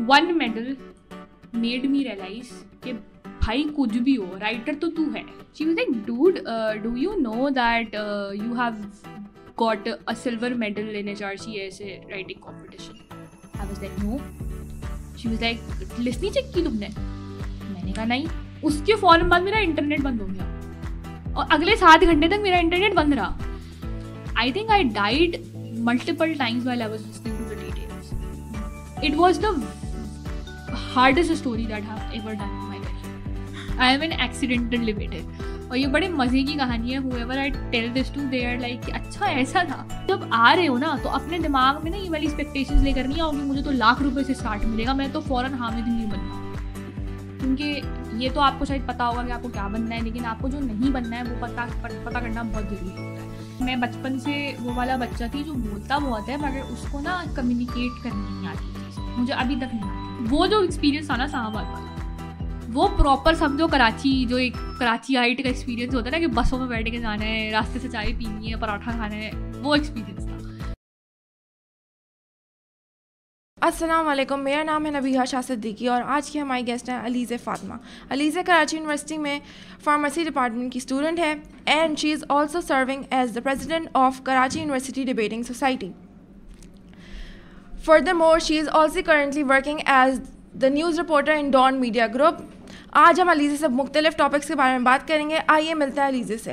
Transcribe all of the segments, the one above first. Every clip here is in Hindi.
One medal made me realise कि भाई कुछ भी हो, राइटर तो तू है. She was like, dude, do you know that you have got a silver medal in HRCS writing competition. I was like, no. She was like, list नहीं चेक की तुमने? मैंने कहा नहीं. उसके फ़ौरन बाद मेरा इंटरनेट बंद हो गया और अगले 7 घंटे तक मेरा इंटरनेट बंद रहा. आई think I died multiple times while I was listening to the details. It was the hardest story that I have ever done in my life. I am an accidental liberator. और ये बड़े मज़े की कहानी है. Whoever I tell this to, they are like, अच्छा ऐसा था. जब आ रहे हो ना तो अपने दिमाग में ना ये वाली एक्सपेक्टेशंस लेकर नहीं आओगे मुझे तो ₹1,00,000 से स्टार्ट मिलेगा, मैं तो फ़ौरन हामिद नहीं बनना. क्योंकि ये तो आपको शायद पता होगा कि आपको क्या बनना है, लेकिन आपको जो नहीं बनना है वो पता करना बहुत ज़रूरी होता है. मैं बचपन से वो वाला बच्चा थी जो बोलता बहुत है मगर उसको ना कम्युनिकेट करनी नहीं आती थी. मुझे अभी तक नहीं आती. वो जो एक्सपीरियंस था ना इस्लामाबाद वाला, वो प्रॉपर समझो कराची, जो एक कराची हाइट का एक्सपीरियंस होता है ना कि बसों में बैठ के जाना है, रास्ते से चाय पीनी है, पराठा खाना है, वो एक्सपीरियंस था. अस्सलाम वालेकुम, मेरा नाम है नबीहा शाह सिद्दीकी और आज की हमारी गेस्ट हैं अलीज़ फ़ातिमा. अलीज़ कराची यूनिवर्सिटी में फार्मेसी डिपार्टमेंट की स्टूडेंट है and she is also serving as the president of Karachi university debating society. Furthermore she is also currently working as the news reporter in Dawn media group. आज हम अलीज़ से मुख्तलिफ टॉपिक्स के बारे में बात करेंगे. आइए मिलते हैं अलीज़ से.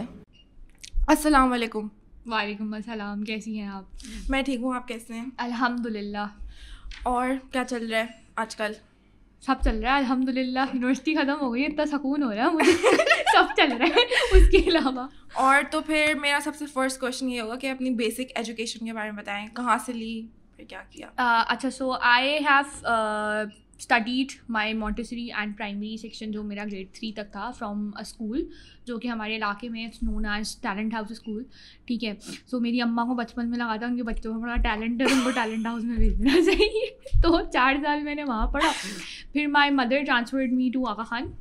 अस्सलाम वालेकुम. वालेकुम अस्सलाम. कैसी हैं आप? मैं ठीक हूँ, आप कैसे हैं? अल्हम्दुलिल्लाह. और क्या चल रहा है आजकल? सब चल रहा है अल्हम्दुलिल्लाह. यूनिवर्सिटी ख़त्म हो गई, इतना सुकून हो रहा है मुझे. सब चल रहा है उसके अलावा. और तो फिर मेरा सबसे फर्स्ट क्वेश्चन ये होगा कि अपनी बेसिक एजुकेशन के बारे में बताएं, कहाँ से ली, फिर क्या किया? अच्छा, so I have studied my Montessori and primary section जो मेरा ग्रेड 3 तक था फ्रॉम अ स्कूल जो कि हमारे इलाके में it's known as talent house school. ठीक है. सो मेरी अम्मा को बचपन में लगा था उनके बच्चों में बड़ा टैलेंट है, उनको टैलेंट हाउस में भेज देना चाहिए. तो 4 साल मैंने वहाँ पढ़ा. फिर my mother transferred me to Aga Khan.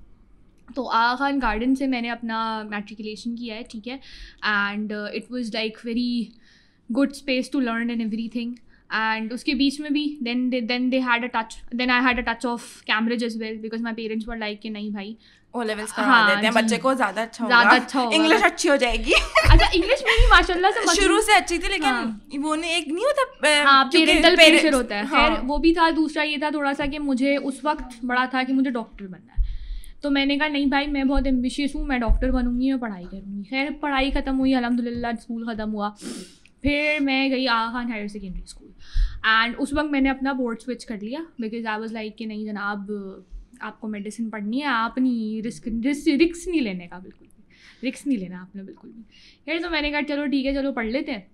तो आगा खान गार्डन से मैंने अपना मैट्रिकुलेशन किया है. ठीक है. And it was like very good space to learn and everything. And उसके बीच में भी then they had a touch, then I had a touch of Cambridge as well because my parents were like कि नहीं भाई ओ लेवल्स करवा देते हैं बच्चे को, ज़्यादा अच्छा होगा, इंग्लिश अच्छी हो जाएगी. अच्छा, इंग्लिश मेरी माशाल्लाह से शुरू से अच्छी थी लेकिन वो ने एक नहीं होता पेरेंटल प्रेशर होता है. खैर वो भी था. दूसरा ये था थोड़ा सा कि मुझे उस वक्त बड़ा था कि मुझे डॉक्टर बनना है. तो मैंने कहा नहीं भाई मैं बहुत एम्बिशियस हूँ, मैं डॉक्टर बनूंगी, मैं पढ़ाई करूँगी. खैर पढ़ाई ख़त्म हुई अल्हम्दुलिल्लाह, स्कूल ख़त्म हुआ. फिर मैं गई Aga Khan higher secondary school and उस वक्त मैंने अपना बोर्ड स्विच कर लिया बिकॉज आई वाज लाइक कि नहीं जनाब आपको मेडिसिन पढ़नी है, आप नहीं रिस्क नहीं लेने का, बिल्कुल भी रिस्क नहीं लेना आपने बिल्कुल भी. फिर तो मैंने कहा चलो ठीक है, चलो पढ़ लेते हैं.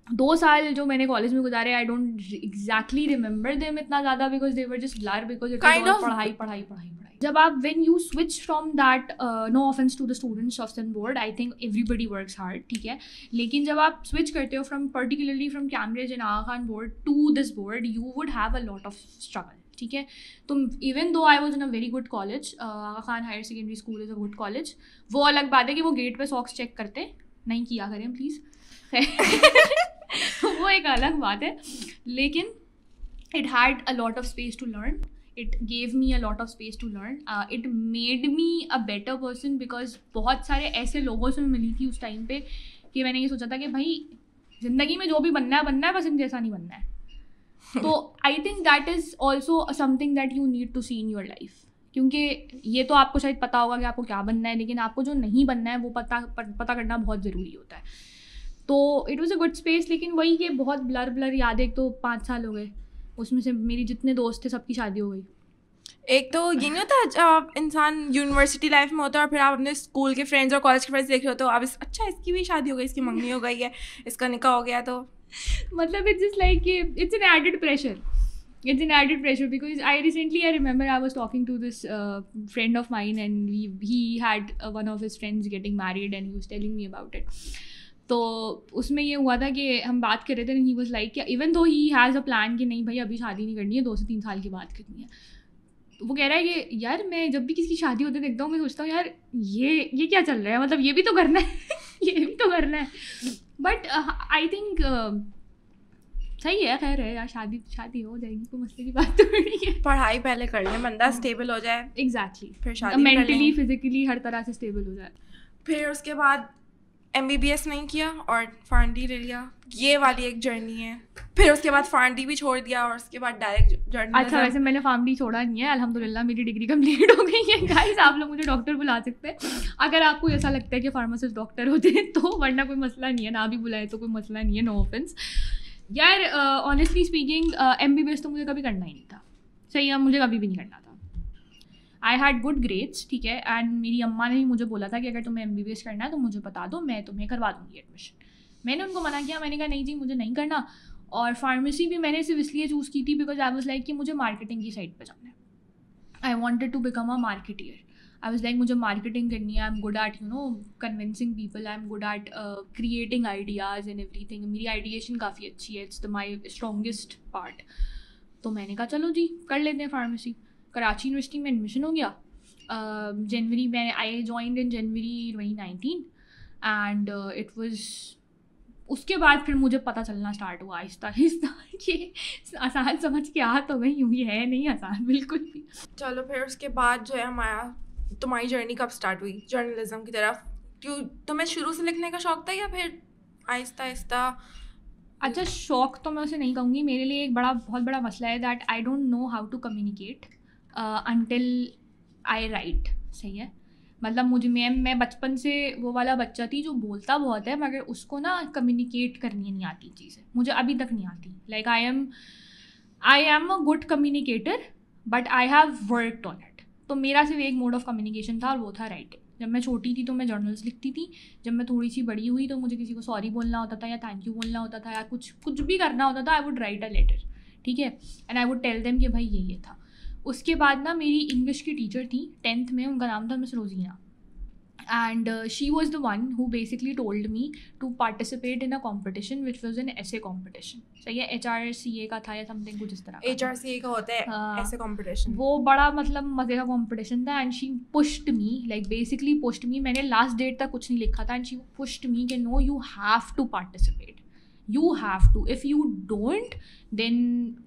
2 साल जो मैंने कॉलेज में गुजारे आई डोंट एग्जैक्टली रिमेंबर देम इतना ज़्यादा because they were just blur because it was पढ़ाई पढ़ाई पढ़ाई. जब आप when you switch from that no offense to the students of Sun board, I think everybody works hard. ठीक है. लेकिन जब आप switch करते हो from particularly from Cambridge and Aga Khan board to this board, you would have a lot of struggle. ठीक है. तो even though I was in a very good college, Aga Khan Higher Secondary School is a good college. वो अलग बात है कि वो गेट पे सॉक्स चेक करते नहीं किया करें प्लीज़. वो एक अलग बात है. लेकिन it had a lot of space to learn. It gave me a lot of space to learn. It made me a better person because बहुत सारे ऐसे लोगों से मैं मिली थी उस टाइम पे कि मैंने ये सोचा था कि भाई ज़िंदगी में जो भी बनना है बस इनके जैसा नहीं बनना है. तो I think that is also something that you need to see in your life. क्योंकि ये तो आपको शायद पता होगा कि आपको क्या बनना है, लेकिन आपको जो नहीं बनना है वो पता करना बहुत ज़रूरी होता है. तो it was a good space. लेकिन वही कि बहुत ब्लर याद. एक तो 5 साल हो गए, उसमें से मेरी जितने दोस्त थे सबकी शादी हो गई. एक तो ये नहीं होता जब आप इंसान यूनिवर्सिटी लाइफ में होता है और फिर आप अपने स्कूल के फ्रेंड्स और कॉलेज के फ्रेंड्स देख रहे हो तो आप अच्छा इसकी भी शादी हो गई, इसकी मंगनी हो गई है, इसका निकाह हो गया. तो मतलब it's just like it's an added pressure. It's an added pressure because I remember I was talking to this friend of mine and he had one of his friends getting married and he was telling me about it. तो उसमें ये हुआ था कि हम बात कर रहे थे and he was like even though he has a plan कि नहीं भाई अभी शादी नहीं करनी है, 2 से 3 साल की बात करनी है. तो वो कह रहा है कि यार मैं जब भी किसी की शादी होते देखता हूँ मैं सोचता हूँ यार ये क्या चल रहा है, मतलब ये भी तो करना है ये भी तो करना है. बट आई थिंक सही है, खैर है यार, शादी शादी हो जाएगी, कोई मसले की बात तो नहीं है। पढ़ाई पहले कर लें, बंदा स्टेबल हो जाए, एग्जैक्टली, फिर शादी मेंटली फिजिकली हर तरह से स्टेबल हो जाए। फिर उसके बाद MBBS नहीं किया और फार्मडी ले लिया, ये वाली एक जर्नी है। फिर उसके बाद फार्मडी भी छोड़ दिया और उसके बाद डायरेक्ट जर्नी। अच्छा, वैसे मैंने फार्मडी छोड़ा नहीं है, अल्हम्दुलिल्लाह मेरी डिग्री कंप्लीट हो गई है गाइस। आप लोग मुझे डॉक्टर बुला सकते हैं अगर आपको ऐसा लगता है कि फार्मासिस्ट डॉक्टर होते हैं तो, वरना कोई मसला नहीं है, ना भी बुलाए तो कोई मसला नहीं है, नो ऑफेंस यार। ऑनेस्टली स्पीकिंग MBBS तो मुझे कभी करना ही नहीं था, सही है, मुझे कभी भी नहीं करना था। आई हैड गुड ग्रेड्स, ठीक है, एंड मेरी अम्मा ने भी मुझे बोला था कि अगर तुम्हें MBBS करना है तो मुझे बता दो, मैं तुम्हें करवा दूँगी एडमिशन। मैंने उनको मना किया, मैंने कहा नहीं जी मुझे नहीं करना। और फार्मेसी भी मैंने सिर्फ इसलिए चूज़ की थी बिकॉज आई वाज लाइक कि मुझे मार्केटिंग की साइड पे जाना है। I wanted to become a marketeer. I was like मुझे मार्केटिंग करनी है, I am good at convincing people, I am good at creating ideas and everything. मेरी आइडिएशन काफ़ी अच्छी है, इट्स माई स्ट्रॉन्गेस्ट पार्ट। तो मैंने कहा चलो जी कर लेते हैं फार्मेसी। कराची यूनिवर्सिटी में एडमिशन हो गया जनवरी में। I joined in January 2019 and it was, उसके बाद फिर मुझे पता चलना स्टार्ट हुआ आहिस्ता आहिस्ता कि आसान समझ के आ तो गई हूँ, ये है नहीं आसान बिल्कुल भी। चलो फिर उसके बाद जो है तुम्हारी जर्नी कब स्टार्ट हुई जर्नलिज्म की तरफ? क्यों तुम्हें शुरू से लिखने का शौक था या फिर आहिस्ता आहिस्ता? अच्छा, शौक तो मैं उसे नहीं कहूँगी, मेरे लिए एक बहुत बड़ा मसला है that I don't know how to communicate until I write. सही है, मतलब मैं बचपन से वो वाला बच्चा थी जो बोलता बहुत है मगर उसको ना कम्युनिकेट करनी नहीं आती चीज़ें, मुझे अभी तक नहीं आती। Like I am a good communicator but I have worked on it. तो मेरा सिर्फ एक मोड ऑफ कम्युनिकेशन था और वो था राइटिंग। जब मैं छोटी थी तो मैं जर्नल्स लिखती थी, जब मैं थोड़ी सी बड़ी हुई तो मुझे किसी को सॉरी बोलना होता था या थैंक यू बोलना होता था या कुछ भी करना होता था, I would write a letter, ठीक है, and I would tell them कि भाई ये था। उसके बाद ना मेरी इंग्लिश की टीचर थी 10th में, उनका नाम था मिस रोजीना, and she was the one who basically told me to participate in a competition which was an essay competition। सही है, HRCA का था या समथिंग कुछ इस तरह का। HRCA का होता है ऐसे competition। वो बड़ा मतलब मज़े का competition था and she pushed me, like basically pushed me। मैंने लास्ट डेट तक कुछ नहीं लिखा था and she pushed me कि no you have to participate, you have to, if you don't then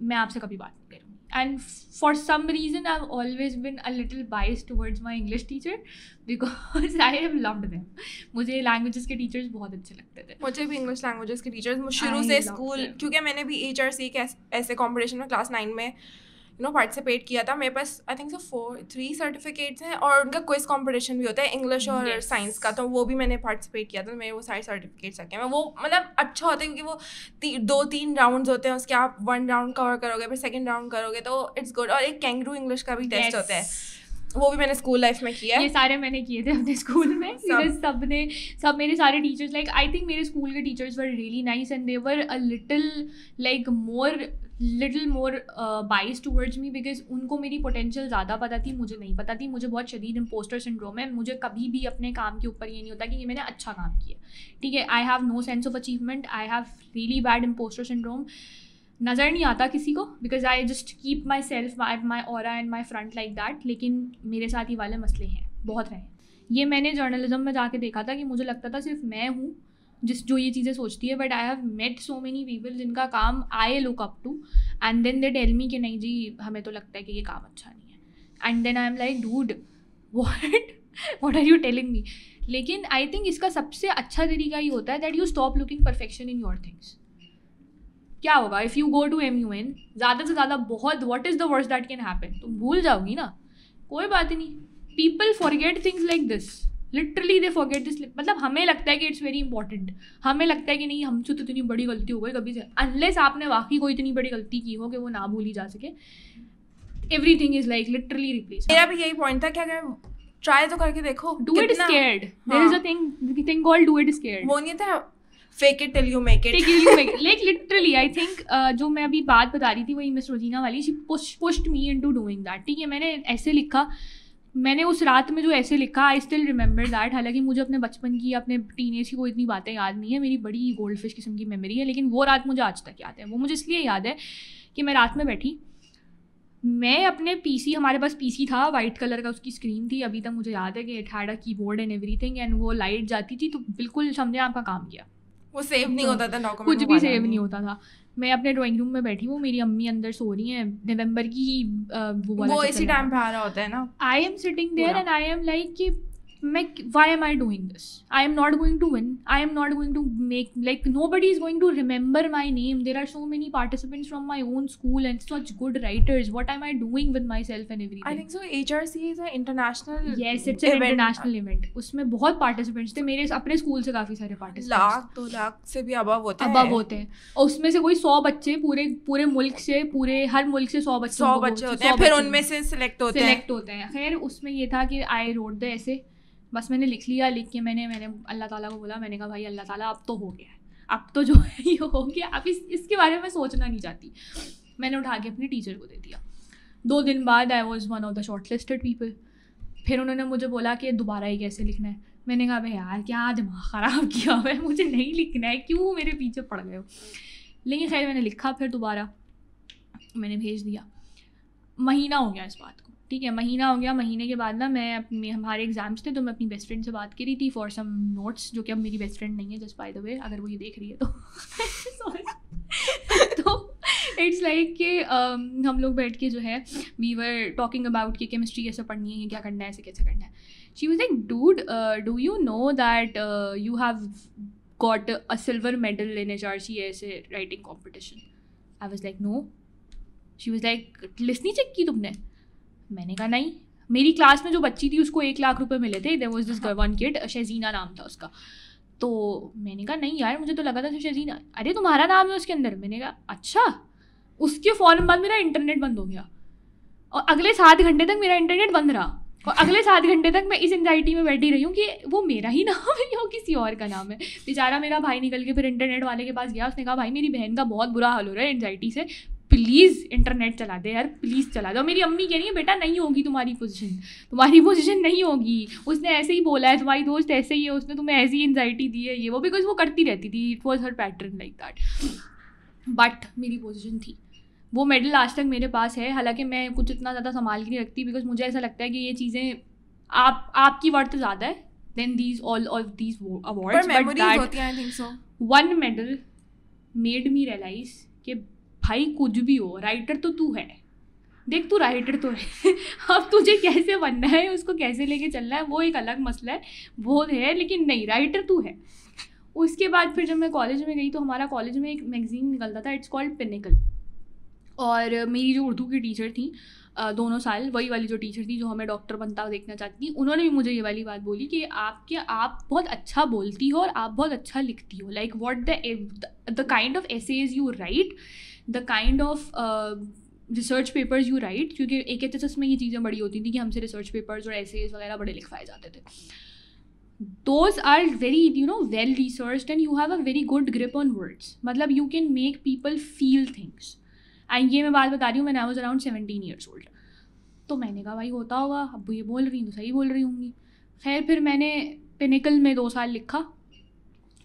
मैं आपसे कभी बात नहीं करूँगी। And for some reason I've always been a little biased towards my English teacher because I have loved them। मुझे लैंग्वेजेस के टीचर्स बहुत अच्छे लगते थे। मुझे भी इंग्लिश लैंग्वेजेस के टीचर्स शुरू से स्कूल, क्योंकि मैंने भी HRC के ऐसे कंपटीशन में क्लास 9 में पार्टिसिपेट किया था। मेरे पास आई थिंक 3 सर्टिफिकेट्स हैं और उनका क्विज कंपटीशन भी होता है इंग्लिश और साइंस का, तो वो भी मैंने पार्टिसिपेट किया था। मेरे वो सारे सर्टिफिकेट्स रखे हैं। वो मतलब अच्छा होता है क्योंकि वो 2-3 राउंड्स होते हैं, उसके आप 1 राउंड कवर करोगे फिर 2nd राउंड करोगे तो इट्स गुड। और एक कैंगरू इंग्लिश का भी टेस्ट होता है, वो भी मैंने स्कूल लाइफ में किया है। ये सारे मैंने किए थे अपने स्कूल में। सब मेरे सारे टीचर्स, लाइक आई थिंक मेरे स्कूल के teachers were really nice and they were a little more बाइस टूवर्ड्स मी बिकॉज उनको मेरी पोटेंशियल ज़्यादा पता थी, मुझे नहीं पता थी। मुझे बहुत शदीद इम्पोस्टर सिंड्रोम है, मुझे कभी भी अपने काम के ऊपर ये नहीं होता कि ये मैंने अच्छा काम किया, ठीक है। I have no sense of achievement, I have really bad impostor syndrome. नज़र नहीं आता किसी को because I just keep my self my aura and my front like that. लेकिन मेरे साथ ये वाले मसले हैं, बहुत रहे। ये मैंने जर्नलिज्म में जाके देखा था कि मुझे लगता था सिर्फ मैं हूँ जो ये चीज़ें सोचती है, but I have met so many people जिनका काम I look up to and then they tell me कि नहीं जी हमें तो लगता है कि ये काम अच्छा नहीं है। And then I am like dude what are you telling me. लेकिन आई थिंक इसका सबसे अच्छा तरीका ये होता है that you stop looking perfection in your things. क्या होगा if you go to MUN, ज़्यादा से ज़्यादा बहुत what is the worst that can happen, तुम भूल जाओगी ना, कोई बात ही नहीं। People forget things like this, literally they forget this. मतलब हमें लगता है कि इट्स वेरी इंपॉर्टेंट, हमें लगता है कि नहीं हमसे तो इतनी बड़ी गलती हो गई कभी से, अनलेस आपने वाकई कोई इतनी बड़ी गलती की हो कि वो ना भूली जा सके। Everything is like literally replace. मेरा भी यही पॉइंट था कि अगर ट्राई तो करके देखो, do it scared, there is a thing called do it scared. वो नहीं था fake it till you make it, like literally I think जो मैं अभी बात बता रही थी वही मिस रोजीना वाली, she pushed me into doing that, ठीक है। मैंने ऐसे लिखा, मैंने उस रात में जो ऐसे लिखा आई स्टिल रिमेंबर दैट। हालांकि मुझे अपने बचपन की अपने टीनेज की कोई इतनी बातें याद नहीं है, मेरी बड़ी गोल्ड फिश किस्म की मेमोरी है, लेकिन वो रात मुझे आज तक याद है। वो मुझे इसलिए याद है कि मैं रात में बैठी, मैं अपने PC, हमारे पास PC था वाइट कलर का, उसकी स्क्रीन थी, अभी तक मुझे याद है कि it had a keyboard and everything, and वो लाइट जाती थी तो बिल्कुल समझे आपका काम किया, वो सेव नहीं होता था डॉक्यूमेंट, कुछ भी सेव नहीं होता था. मैं अपने ड्राइंग रूम में बैठी हूँ, मेरी अम्मी अंदर सो रही हैं, नवंबर की वो इसी टाइम पे आ रहा होता है ना. I am sitting there and I am like कि मैं why am I doing this? I am not going to win. I am not going to make, like, nobody is going to remember my name. There are so many participants from my own school and such good writers. What am I doing with myself and everything? I think so. HRC is an international. Yes, it's an international event. उसमें बहुत participants थे, मेरे अपने स्कूल से काफ़ी सारे participants. 2 लाख से भी above होते हैं. above होते हैं, और उसमें से कोई 100 बच्चे पूरे मुल्क से, हर मुल्क से 100 बच्चे होते हैं, फिर उनमें से सिलेक्ट होते हैं. खैर उसमें ये था कि आई रोट द ऐसे, बस मैंने लिख लिया. लिख के मैंने अल्लाह ताला को बोला, मैंने कहा भाई अल्लाह ताला अब तो हो गया है, अब तो जो है ये हो गया, अब इसके बारे में सोचना नहीं चाहती. मैंने उठा के अपने टीचर को दे दिया. 2 दिन बाद I was one of the short listed people. फिर उन्होंने मुझे बोला कि दोबारा ही कैसे लिखना है. मैंने कहा भाई यार क्या दिमाग ख़राब किया हुआ है, मुझे नहीं लिखना है, क्यों मेरे पीछे पड़ गए हो. लेकिन खैर मैंने लिखा, फिर दोबारा मैंने भेज दिया. महीना हो गया इस बात को, ठीक है, महीना हो गया. महीने के बाद ना हमारे एग्ज़ाम्स थे, तो मैं अपनी बेस्ट फ्रेंड से बात करी थी फॉर सम नोट्स, जो कि अब मेरी बेस्ट फ्रेंड नहीं है, जस्ट बाय द वे, अगर वो ये देख रही है तो तो इट्स लाइक कि हम लोग बैठ के जो है वी वर टॉकिंग अबाउट कि केमिस्ट्री कैसे पढ़नी है, क्या करना है, ऐसे कैसे करना है. She was like dude, do you know that you have got a silver medal in HRC essay writing competition. I was like no. She was like list नहीं चेक की तुमने? मैंने कहा नहीं. मेरी क्लास में जो बच्ची थी उसको 1 लाख रुपए मिले थे. There was this one kid, Shahzeena नाम था उसका. तो मैंने कहा नहीं यार, मुझे तो लगा था जो शहजीना. अरे तुम्हारा नाम है उसके अंदर. मैंने कहा अच्छा. उसके फ़ौरन बाद मेरा इंटरनेट बंद हो गया, और अगले 7 घंटे तक मेरा इंटरनेट बंद रहा, और अगले 7 घंटे तक मैं इस एंजाइटी में बैठी रही हूँ कि वो मेरा ही नाम है या वो किसी और का नाम है. बेचारा मेरा भाई निकल के फिर इंटरनेट वाले के पास गया. उसने कहा भाई मेरी बहन का बहुत बुरा हाल हो रहा है एंजाइटी से, प्लीज़ इंटरनेट चला दे यार, प्लीज़ चला दो. मेरी अम्मी कह रही है बेटा नहीं होगी तुम्हारी पोजीशन नहीं होगी, उसने ऐसे ही बोला है, तुम्हारी दोस्त ऐसे ही है, उसने तुम्हें ऐसी एंजाइटी दी है, ये वो, बिकॉज वो करती रहती थी. It was her pattern like that. But मेरी पोजीशन थी. वो मेडल आज तक मेरे पास है, हालांकि मैं कुछ इतना ज़्यादा संभाल के नहीं रखती, बिकॉज मुझे ऐसा लगता है कि ये चीज़ें आपकी वर्थ ज़्यादा है than these awards. But one medal made me realise कि भाई कुछ भी हो, राइटर तो तू है. देख तू राइटर तो है. अब तुझे कैसे बनना है, उसको कैसे लेके चलना है, वो एक अलग मसला है, वो है, लेकिन नहीं, राइटर तू है. उसके बाद फिर जब मैं कॉलेज में गई तो हमारा कॉलेज में एक मैगज़ीन निकलता था, इट्स कॉल्ड पिनिकल. और मेरी जो उर्दू की टीचर थी 2 साल, वही वाली जो टीचर थी जो हमें डॉक्टर बनता हुआ देखना चाहती थी, उन्होंने भी मुझे ये वाली बात बोली कि आप बहुत अच्छा बोलती हो और आप बहुत अच्छा लिखती हो. Like what the kind of essays you write, the kind of research papers you write, क्योंकि AHSS में ये चीज़ें बड़ी होती थी कि हमसे रिसर्च पेपर्स और एसेज वगैरह बड़े लिखवाए जाते थे. Those are very, well researched and you have a very good grip on words. मतलब you can make people feel things. And ये मैं बात बता रही हूँ, मैंने I was around 17 years old. तो मैंने कहा भाई होता होगा, अब ये बोल रही हूँ तो सही बोल रही होंगी. खैर फिर मैंने पिनिकल में 2 साल लिखा,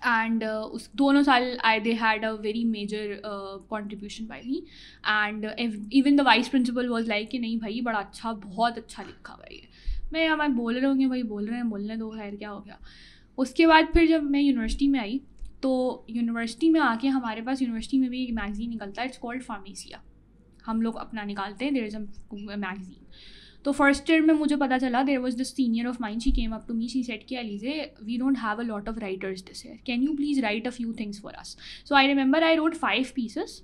एंड उस दोनों साल they had a very major contribution by me, and even the vice principal was like कि नहीं भाई बड़ा अच्छा, बहुत अच्छा लिखा भाई. मैं बोल रहे होंगे भाई, बोल रहे हैं, बोलने दो, खैर क्या हो गया. उसके बाद फिर जब मैं यूनिवर्सिटी में आई, तो यूनिवर्सिटी में आके हमारे पास यूनिवर्सिटी में भी एक मैगज़ीन निकलता है, इट्स कॉल्ड फार्मेसिया. हम लोग अपना निकालते हैं, देयर इज़ अ मैगज़ीन. तो फर्स्ट ईयर में मुझे पता चला, there was this senior of mine, she came up to me, she said कि Alizeh we don't have a lot of writers this year, can you please write a few things for us. So I remember I wrote 5 pieces,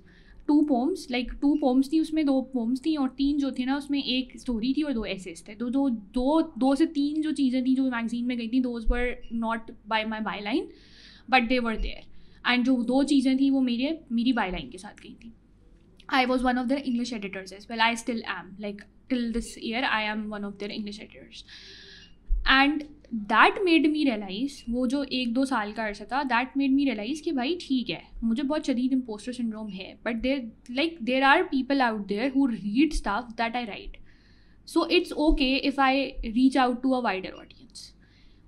2 poems, like 2 poems थी, उसमें 2 poems थी, और 3 जो थे ना उसमें 1 स्टोरी थी और 2 essays थे. तो जो 2 से 3 जो चीज़ें थी जो मैगज़ीन में गई थी, those were not by my byline but they were there. And जो 2 चीज़ें थी वो मेरी बाई लाइन के साथ गई थी. I was one of their English editors as well, I still am, like till this year I am one of their English editors. And that made me realize, वो जो 1-2 साल का अर्सा था, दैट मेड मी रियलाइज़ कि भाई ठीक है, मुझे बहुत शदीद इम्पोस्टर सिंड्रोम है, but there are people out there who read stuff that I write. So it's okay if I reach out to a wider audience.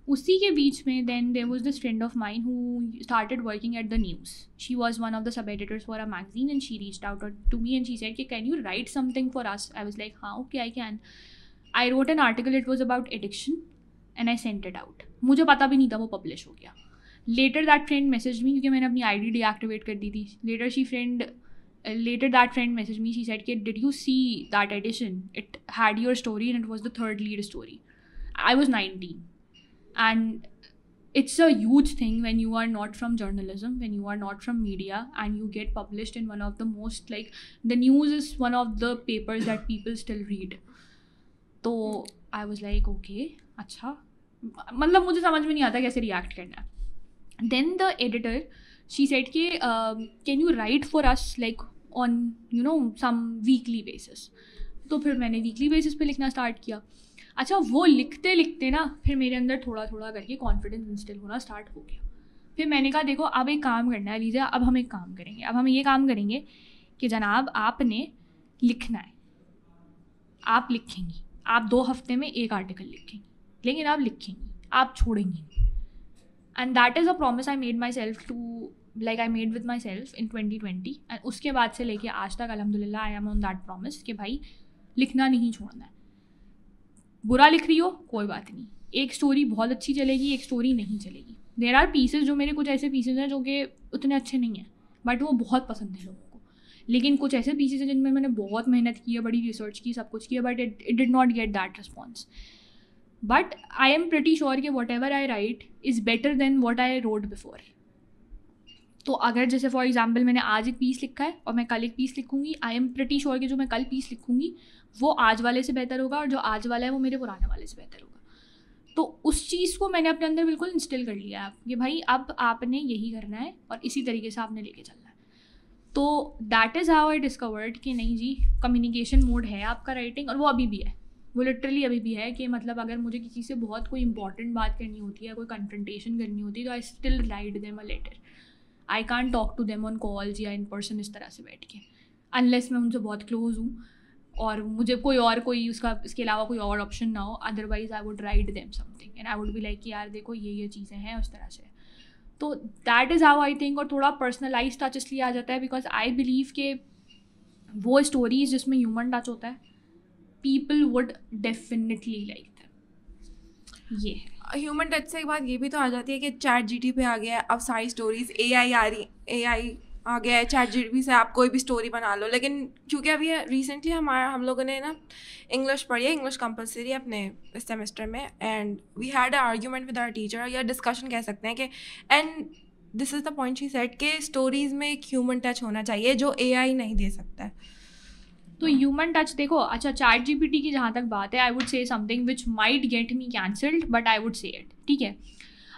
उसी के बीच में then there was this friend of mine who started working at the news. She was one of the sub editors for a magazine and she reached out to me and she said कि can you right something for us. I was like हाँ okay I can. I wrote an article, it was about addiction, and I sent it out. मुझे पता भी नहीं था वो पब्लिश हो गया. Later that friend message me, क्योंकि मैंने अपनी ID डीएक्टिवेट कर दी थी. Later that friend messaged me. She said, did you see that edition? It had your story and it was the third lead story. I was 19. And it's a huge thing when you are not from journalism, when you are not from media, and you get published in one of the most, like, the news is one of the papers that people still read. So I was like, okay, अच्छा, मतलब मुझे समझ में नहीं आता कैसे रिएक्ट करना है. Then the editor, she said कि can you write for us like on some weekly basis. तो फिर मैंने वीकली बेसिस पे लिखना स्टार्ट किया. अच्छा, वो लिखते लिखते ना फिर मेरे अंदर थोड़ा थोड़ा करके कॉन्फिडेंस इंस्टिल होना स्टार्ट हो गया. फिर मैंने कहा देखो अब एक काम करना है लीजिए, अब हम एक काम करेंगे, अब हम ये काम करेंगे कि जनाब आपने लिखना है, आप लिखेंगी, आप 2 हफ्ते में एक आर्टिकल लिखेंगी, लेकिन आप लिखेंगी, आप छोड़ेंगी. And that is a promise I made myself to, like I made with myself in 2020. And उसके बाद से लेके आज तक अल्हम्दुलिल्लाह I am on that promise कि भाई लिखना नहीं छोड़ना है. बुरा लिख रही हो कोई बात नहीं, एक स्टोरी बहुत अच्छी चलेगी, एक स्टोरी नहीं चलेगी. देयर आर पीसेज, जो मेरे कुछ ऐसे पीसेज हैं जो कि उतने अच्छे नहीं हैं बट वो बहुत पसंद है लोगों को. लेकिन कुछ ऐसे पीसेज हैं जिनमें मैंने बहुत मेहनत की है, बड़ी रिसर्च की, सब कुछ किया, but it did not get that response. But I am pretty sure कि whatever I write is better than what I wrote before. तो अगर जैसे फॉर एग्जाम्पल मैंने आज एक पीस लिखा है और मैं कल एक पीस लिखूंगी, आई एम प्रिटी श्योर कि जो मैं कल पीस लिखूंगी वो आज वाले से बेहतर होगा, और जो आज वाला है वो मेरे पुराने वाले से बेहतर होगा. तो उस चीज़ को मैंने अपने अंदर बिल्कुल इंस्टिल कर लिया है कि भाई अब आपने यही करना है और इसी तरीके से आपने लेके चलना है. तो that is how I discovered कि नहीं जी, कम्युनिकेशन मोड है आपका राइटिंग, और वो अभी भी है, वो लिटरली अभी भी है. कि मतलब अगर मुझे किसी से बहुत कोई इंपॉर्टेंट बात करनी होती है, कोई कन्फ्रंटेशन करनी होती है, तो I still write them a letter. I can't talk to them on calls या इन पर्सन इस तरह से बैठ के, अनलेस मैं उनसे बहुत क्लोज हूँ और मुझे कोई इसके अलावा कोई और ऑप्शन ना हो. Otherwise I would write them something and I would be like कि यार देखो ये चीज़ें हैं उस तरह से. तो that is how I think. और थोड़ा पर्सनलाइज टच इसलिए आ जाता है बिकॉज आई बिलीव कि वो स्टोरीज जिसमें ह्यूमन टच होता है, people would definitely like them. ये है ह्यूमन टच से एक बात ये भी तो आ जाती है कि चैट जीटी पे आ गया है अब सारी स्टोरीज, एआई आ गया है, चैट जीटी से आप कोई भी स्टोरी बना लो. लेकिन क्योंकि अभी रिसेंटली हम लोगों ने ना इंग्लिश पढ़ी है, इंग्लिश कंपलसरी अपने इस सेमेस्टर में, and we had an argument with our teacher, या डिस्कशन कह सकते हैं कि, and this is the point she said कि स्टोरीज़ में एक ह्यूमन टच होना चाहिए जो एआई नहीं दे सकता है. तो ह्यूमन टच देखो. अच्छा, चैट जीपीटी की जहाँ तक बात है, I would say something which might get me cancelled, but I would say it. ठीक है,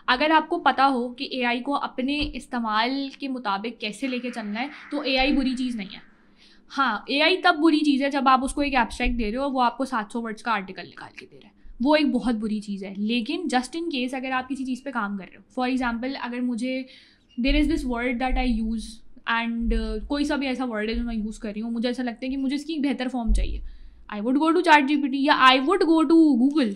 अगर आपको पता हो कि एआई को अपने इस्तेमाल के मुताबिक कैसे लेके चलना है, तो एआई बुरी चीज़ नहीं है. हाँ, एआई तब बुरी चीज़ है जब आप उसको एक एब्स्ट्रैक्ट दे रहे हो, वो आपको 700 वर्ड्स का आर्टिकल निकाल के दे रहा है, वो एक बहुत बुरी चीज़ है. लेकिन जस्ट इन केस अगर आप किसी चीज़ पे काम कर रहे हो, फॉर एग्जाम्पल अगर मुझे there is this word that I use and कोई सा भी ऐसा वर्ड है जो मैं यूज़ कर रही हूँ, मुझे ऐसा लगता है कि मुझे इसकी बेहतर फॉर्म चाहिए, I would go to chat GPT या I would go to Google.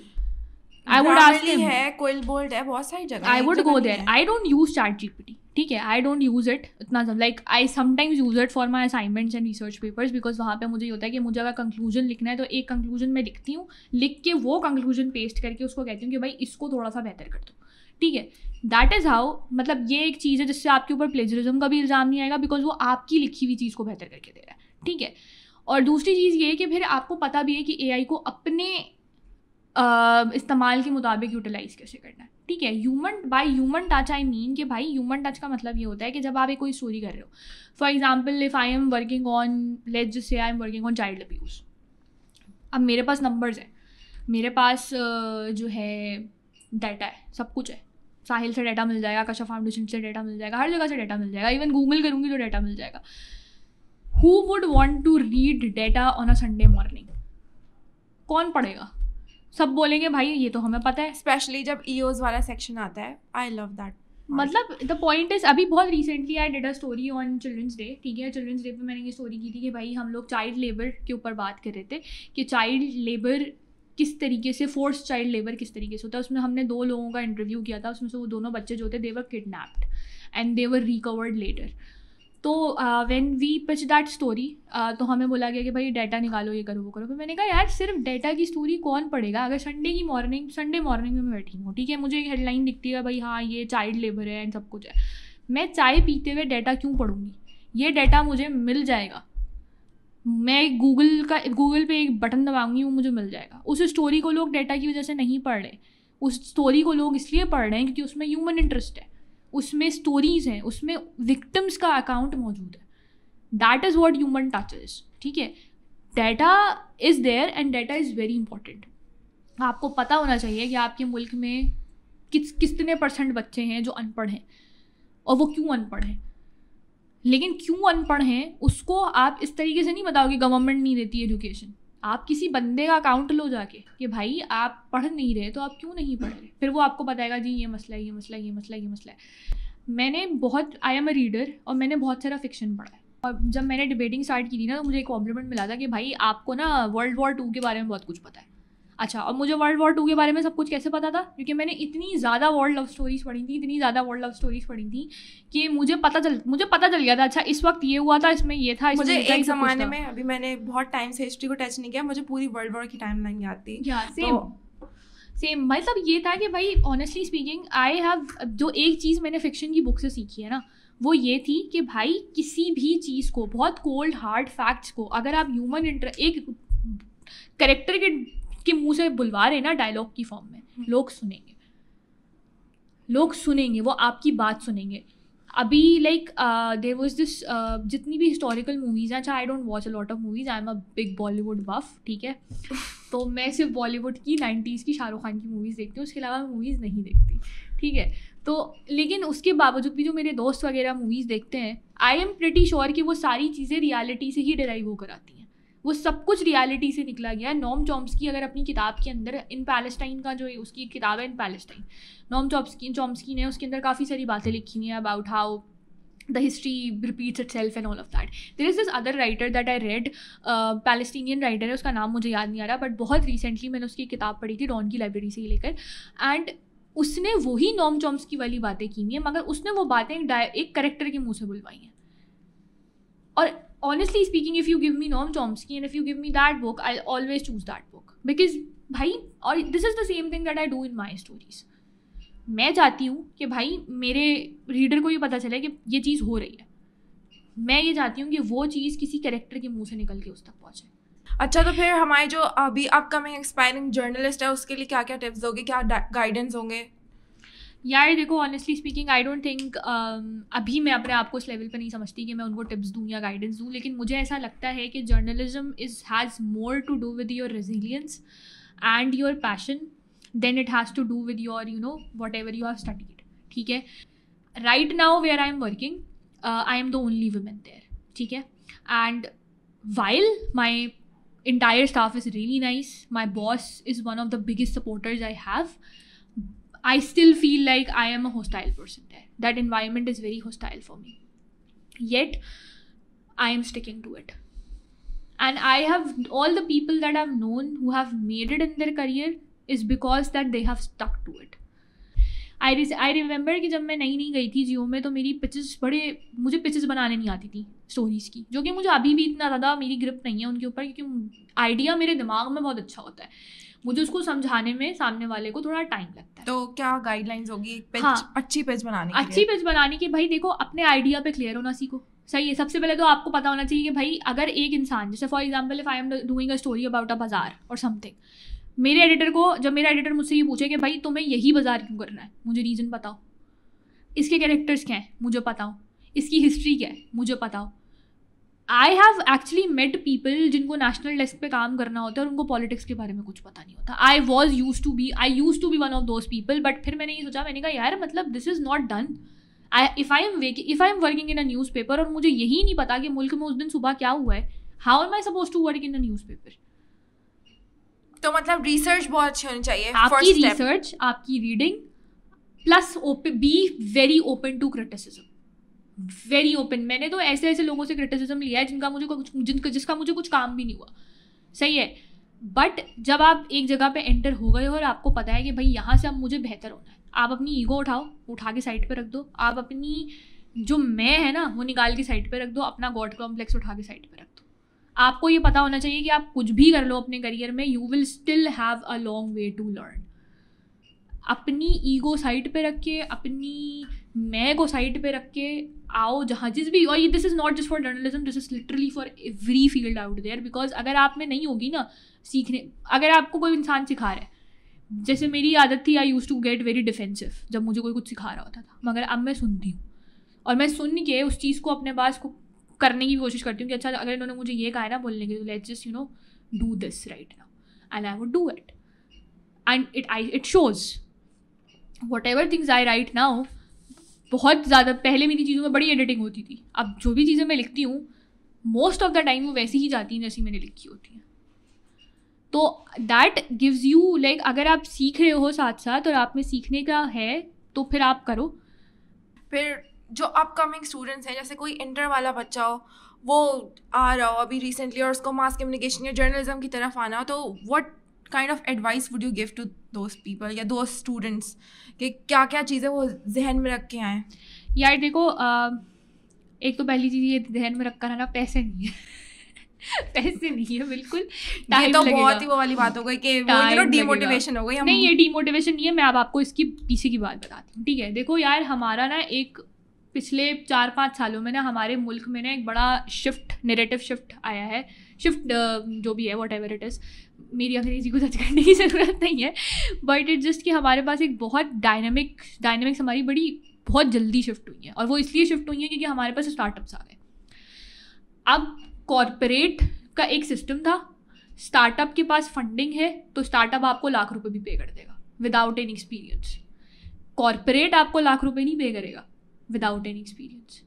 I would ask him है, क्विल बोल्ड है, बहुत सारी जगह I would go there. I don't use chat GPT. ठीक है, आई डोंट यूज़ इट इतना, like I sometimes use it for my assignments and research papers, because वहाँ पे मुझे ये होता है कि मुझे अगर कंक्लूजन लिखना है तो एक कंक्लूजन मैं लिखती हूँ, लिख के वो कंक्लूजन पेस्ट करके उसको कहती हूँ कि भाई इसको थोड़ा सा बेहतर कर दो. ठीक है, दैट इज़ हाउ, मतलब ये एक चीज़ है जिससे आपके ऊपर प्लेजरिज्म का भी इल्ज़ाम नहीं आएगा, बिकॉज वो आपकी लिखी हुई चीज़ को बेहतर करके दे रहा है. ठीक है, और दूसरी चीज़ ये है कि फिर आपको पता भी है कि एआई को अपने इस्तेमाल के मुताबिक यूटिलाइज़ कैसे करना है. ठीक है, by human touch I mean कि भाई ह्यूमन टच का मतलब ये होता है कि जब आप एक कोई स्टोरी कर रहे हो, for example if I am working on, let's just say I am working on child abuse. अब मेरे पास नंबर्स हैं, मेरे पास जो है डाटा है, सब कुछ है, साहिल से डाटा मिल जाएगा, कशा फाउंडेशन से डाटा मिल जाएगा, हर जगह से डाटा मिल जाएगा, इवन गूगल करूँगी तो डाटा मिल जाएगा. Who would want to read data on a Sunday morning? कौन पढ़ेगा? सब बोलेंगे भाई ये तो हमें पता है, स्पेशली जब ईओज वाला सेक्शन आता है. I love that. मतलब द पॉइंट इज़, अभी बहुत recently I did a story on children's day. ठीक है, चिल्ड्रंस डे पे मैंने ये स्टोरी की थी कि भाई हम लोग चाइल्ड लेबर के ऊपर बात कर रहे थे कि चाइल्ड लेबर किस तरीके से, फोर्स चाइल्ड लेबर किस तरीके से होता है. उसमें हमने 2 लोगों का इंटरव्यू किया था, उसमें से वो दोनों बच्चे जो थे they were kidnapped and they were recovered later. तो when we pitch that story तो हमें बोला गया कि भाई डाटा निकालो, ये करो वो करो। फिर मैंने कहा यार सिर्फ डाटा की स्टोरी कौन पढ़ेगा? अगर संडे मॉर्निंग में मैं बैठी हूँ, ठीक है, मुझे एक हेडलाइन दिखती है भाई हाँ ये चाइल्ड लेबर है एंड सब कुछ है, मैं चाय पीते हुए डाटा क्यों पढ़ूंगी? ये डाटा मुझे मिल जाएगा, मैं गूगल पे एक बटन दबाऊंगी, वो मुझे मिल जाएगा। उस स्टोरी को लोग डाटा की वजह से नहीं पढ़ रहे, उस स्टोरी को लोग इसलिए पढ़ रहे हैं क्योंकि उसमें ह्यूमन इंटरेस्ट है, उसमें स्टोरीज हैं, उसमें विक्टिम्स का अकाउंट मौजूद है। That is what human touch is, ठीक है। Data is there and data is very important. आपको पता होना चाहिए कि आपके मुल्क में कितने % बच्चे हैं जो अनपढ़ हैं और वो क्यों अनपढ़ हैं। लेकिन क्यों अनपढ़ हैं उसको आप इस तरीके से नहीं बताओगे गवर्नमेंट नहीं देती एजुकेशन। आप किसी बंदे का अकाउंट लो जाके कि भाई आप पढ़ नहीं रहे तो आप क्यों नहीं पढ़ रहे, फिर वो आपको बताएगा जी ये मसला है, ये मसला है, ये मसला है, ये मसला है। मैंने बहुत आई एम अ रीडर और मैंने बहुत सारा फिक्शन पढ़ा है। और जब मैंने डिबेटिंग स्टार्ट की थी ना तो मुझे एक कॉम्प्लीमेंट मिला था कि भाई आपको ना World War II के बारे में बहुत कुछ पता है। अच्छा, और मुझे World War II के बारे में सब कुछ कैसे पता था? क्योंकि मैंने इतनी ज़्यादा वर्ल्ड लव स्टोरीज़ पढ़ी थी कि मुझे पता चल गया था अच्छा इस वक्त ये हुआ था, इसमें ये था, इसमें मुझे ये था, एक सब कुछ ज़माने था। में, अभी मैंने बहुत टाइम से हिस्ट्री को टच नहीं किया, मुझे पूरी वर्ल्ड वॉर की टाइमलाइन याद थी। सेम मतलब ये था कि भाई ऑनेस्टली स्पीकिंग आई हैव, जो एक चीज़ मैंने फिक्शन की बुक से सीखी है ना वो ये थी कि भाई किसी भी चीज़ को, बहुत कोल्ड हार्ड फैक्ट्स को अगर आप ह्यूमन एक कैरेक्टर के मुंह से बुलवा रहे ना डायलॉग की फॉर्म में, लोग सुनेंगे, वो आपकी बात सुनेंगे। अभी लाइक देयर वाज दिस, जितनी भी हिस्टोरिकल मूवीज़ हैं, अच्छा I don't watch a lot of movies, I am a big Bollywood buff, ठीक है, तो मैं सिर्फ बॉलीवुड की 90s की शाहरुख खान की मूवीज़ देखती हूँ, उसके अलावा मूवीज़ नहीं देखती, ठीक है। तो लेकिन उसके बावजूद भी जो मेरे दोस्त वगैरह मूवीज़ देखते हैं, आई एम प्रिटी श्योर कि वो सारी चीज़ें रियलिटी से ही डिराइव होकर आती हैं, वो सब कुछ रियलिटी से निकला गया है। नॉम चॉम्स्की अगर अपनी किताब के अंदर इन पैलेस्टाइन का जो उसकी किताब है इन पैलेस्टाइन, नॉम चॉम्स्की ने उसके अंदर काफ़ी सारी बातें लिखी हुई हैं about how the history repeats itself and all of that. There is this other writer that I read, Palestinian writer है, उसका नाम मुझे याद नहीं आ रहा, बट बहुत रिसेंटली मैंने उसकी किताब पढ़ी थी डॉन की लाइब्रेरी से ही लेकर, एंड उसने वही नॉम चॉम्स्की वाली बातें की हुई हैं, मगर उसने वो बातें एक करेक्टर के मुंह से बुलवाई हैं। और honestly speaking, if you give me Noam Chomsky and if you give me that book, I'll always choose that book, because भाई, और this is the same thing that I do in my stories. मैं चाहती हूँ कि भाई मेरे रीडर को ये पता चले कि ये चीज़ हो रही है, मैं ये चाहती हूँ कि वो चीज़ किसी कैरेक्टर के मुंह से निकल के उस तक पहुँचे। अच्छा, तो फिर हमारे जो अभी अपकमिंग एक्सपायरिंग जर्नलिस्ट है उसके लिए क्या क्या टिप्स दोगे, क्या गाइडेंस होंगे? यार देखो, honestly speaking I don't think, अभी मैं अपने आप को उस लेवल पर नहीं समझती कि मैं उनको टिप्स दूँ या गाइडेंस दूँ, लेकिन मुझे ऐसा लगता है कि journalism has more to do with your resilience and your passion than it has to do with your whatever you have studied, ठीक है। Right now where I am working, I am the only women there, ठीक है, and while my entire staff is really nice, my boss is one of the biggest supporters I have, I still feel like I am a hostile person there. That environment is very hostile for me. Yet, I am sticking to it. And I have, all the people that I've known who have made it in their career is because that they have stuck to it. I remember कि जब मैं नई गई थी जियो में, तो मेरी मुझे पिचेस बनाने नहीं आती थी स्टोरीज़ की, जो कि मुझे अभी भी इतना ज़्यादा मेरी ग्रिप नहीं है उनके ऊपर, क्योंकि आइडिया मेरे दिमाग में बहुत अच्छा होता है, मुझे उसको समझाने में सामने वाले को थोड़ा टाइम लगता है। तो क्या गाइडलाइंस होगी पिच, हाँ, अच्छी पिच बनाने की? भाई देखो, अपने आइडिया पे क्लियर होना सीखो, सही है। सबसे पहले तो आपको पता होना चाहिए कि भाई अगर एक इंसान, जैसे for example if I am doing a story about a बाजार और समथिंग, मेरे एडिटर को, जब मेरा एडिटर मुझसे ये पूछे कि भाई तुम्हें यही बाजार क्यों करना है, मुझे रीज़न बताओ, इसके कैरेक्टर्स क्या हैं मुझे बताओ, इसकी हिस्ट्री क्या है मुझे बताओ। I have actually met people जिनको नेशनल डेस्क पे काम करना होता है और उनको पॉलिटिक्स के बारे में कुछ पता नहीं होता। I use to be one of those people, but फिर मैंने ये सोचा, मैंने कहा यार मतलब this is not done. If I am working in a newspaper और मुझे यही नहीं पता कि मुल्क में उस दिन सुबह क्या हुआ है, how am I suppose to work in a newspaper? तो मतलब रिसर्च बहुत अच्छी होनी चाहिए, आपकी रिसर्च, आपकी reading, plus be very open to criticism, very open. मैंने तो ऐसे लोगों से क्रिटिसिज्म लिया है जिसका मुझे कुछ काम भी नहीं हुआ, सही है, बट जब आप एक जगह पे एंटर हो गए और आपको पता है कि भाई यहाँ से अब मुझे बेहतर होना है, आप अपनी ईगो उठा के साइड पे रख दो, आप अपनी जो मैं है ना वो निकाल के साइड पे रख दो, अपना गॉड कॉम्प्लेक्स उठा के साइड पे रख दो। आपको ये पता होना चाहिए कि आप कुछ भी कर लो अपने करियर में, you will still have a long way to learn. अपनी ईगो साइड पे रख के, अपनी मैं को साइड पे रख के आओ जहाँ जिस भी, और ये this is not just for journalism, this is literally for every field out there. Because अगर आप में नहीं होगी ना सीखने, अगर आपको कोई इंसान सिखा रहा है, जैसे मेरी आदत थी, I use to get very defensive जब मुझे कोई कुछ सिखा रहा होता था, मगर अब मैं सुनती हूँ और मैं सुन के उस चीज़ को अपने पास को करने की कोशिश करती हूँ कि अच्छा अगर इन्होंने मुझे ये कहा है ना बोलने के, तो let's just you know do this right now, and I would do it, and it shows what ever things I right now. बहुत ज़्यादा पहले मेरी चीज़ों में बड़ी एडिटिंग होती थी, अब जो भी चीज़ें मैं लिखती हूँ मोस्ट ऑफ द टाइम वो वैसी ही जाती हैं जैसी मैंने लिखी होती हैं। तो दैट गिव्स यू लाइक, अगर आप सीख रहे हो साथ साथ और आप में सीखने का है तो फिर आप करो। फिर जो अपकमिंग स्टूडेंट्स हैं, जैसे कोई इंटर वाला बच्चा हो, वो आ रहा हो अभी रिसेंटली और उसको मास कम्युनिकेशन या जर्नलिज्म की तरफ आना हो, तो what kind of advice would you give to those people या दोज स्टूडेंट्स कि क्या क्या चीज़ें वो जहन में रख के आएँ? यार देखो, एक तो पहली चीज़ ये ध्यान में रखकर आना, पैसे नहीं है पैसे नहीं है बिल्कुल, ये तो बहुत ही वो वाली बात हो गई कि वो यू नो डीमोटिवेशन हो गई। नहीं, ये डीमोटिवेशन नहीं है, मैं अब आपको इसकी पीछे की बात बताती हूँ, ठीक है। देखो यार, हमारा ना एक पिछले 4-5 सालों में ना हमारे मुल्क में ना एक बड़ा नेरेटिव शिफ्ट आया है, जो भी है वॉट एवर इट इज़, मेरी अंग्रेजी को जज करने की ज़रूरत नहीं है, बट इट जस्ट कि हमारे पास एक बहुत डायनामिक्स हमारी बड़ी बहुत जल्दी शिफ्ट हुई है, और वो इसलिए शिफ्ट हुई है क्योंकि हमारे पास स्टार्टअप्स आ गए। अब कॉर्पोरेट का एक सिस्टम था, स्टार्टअप के पास फंडिंग है तो स्टार्टअप आपको लाख रुपए भी पे कर देगा विदाउट एनी एक्सपीरियंस। कॉर्पोरेट आपको लाख रुपए नहीं पे करेगा without any experience.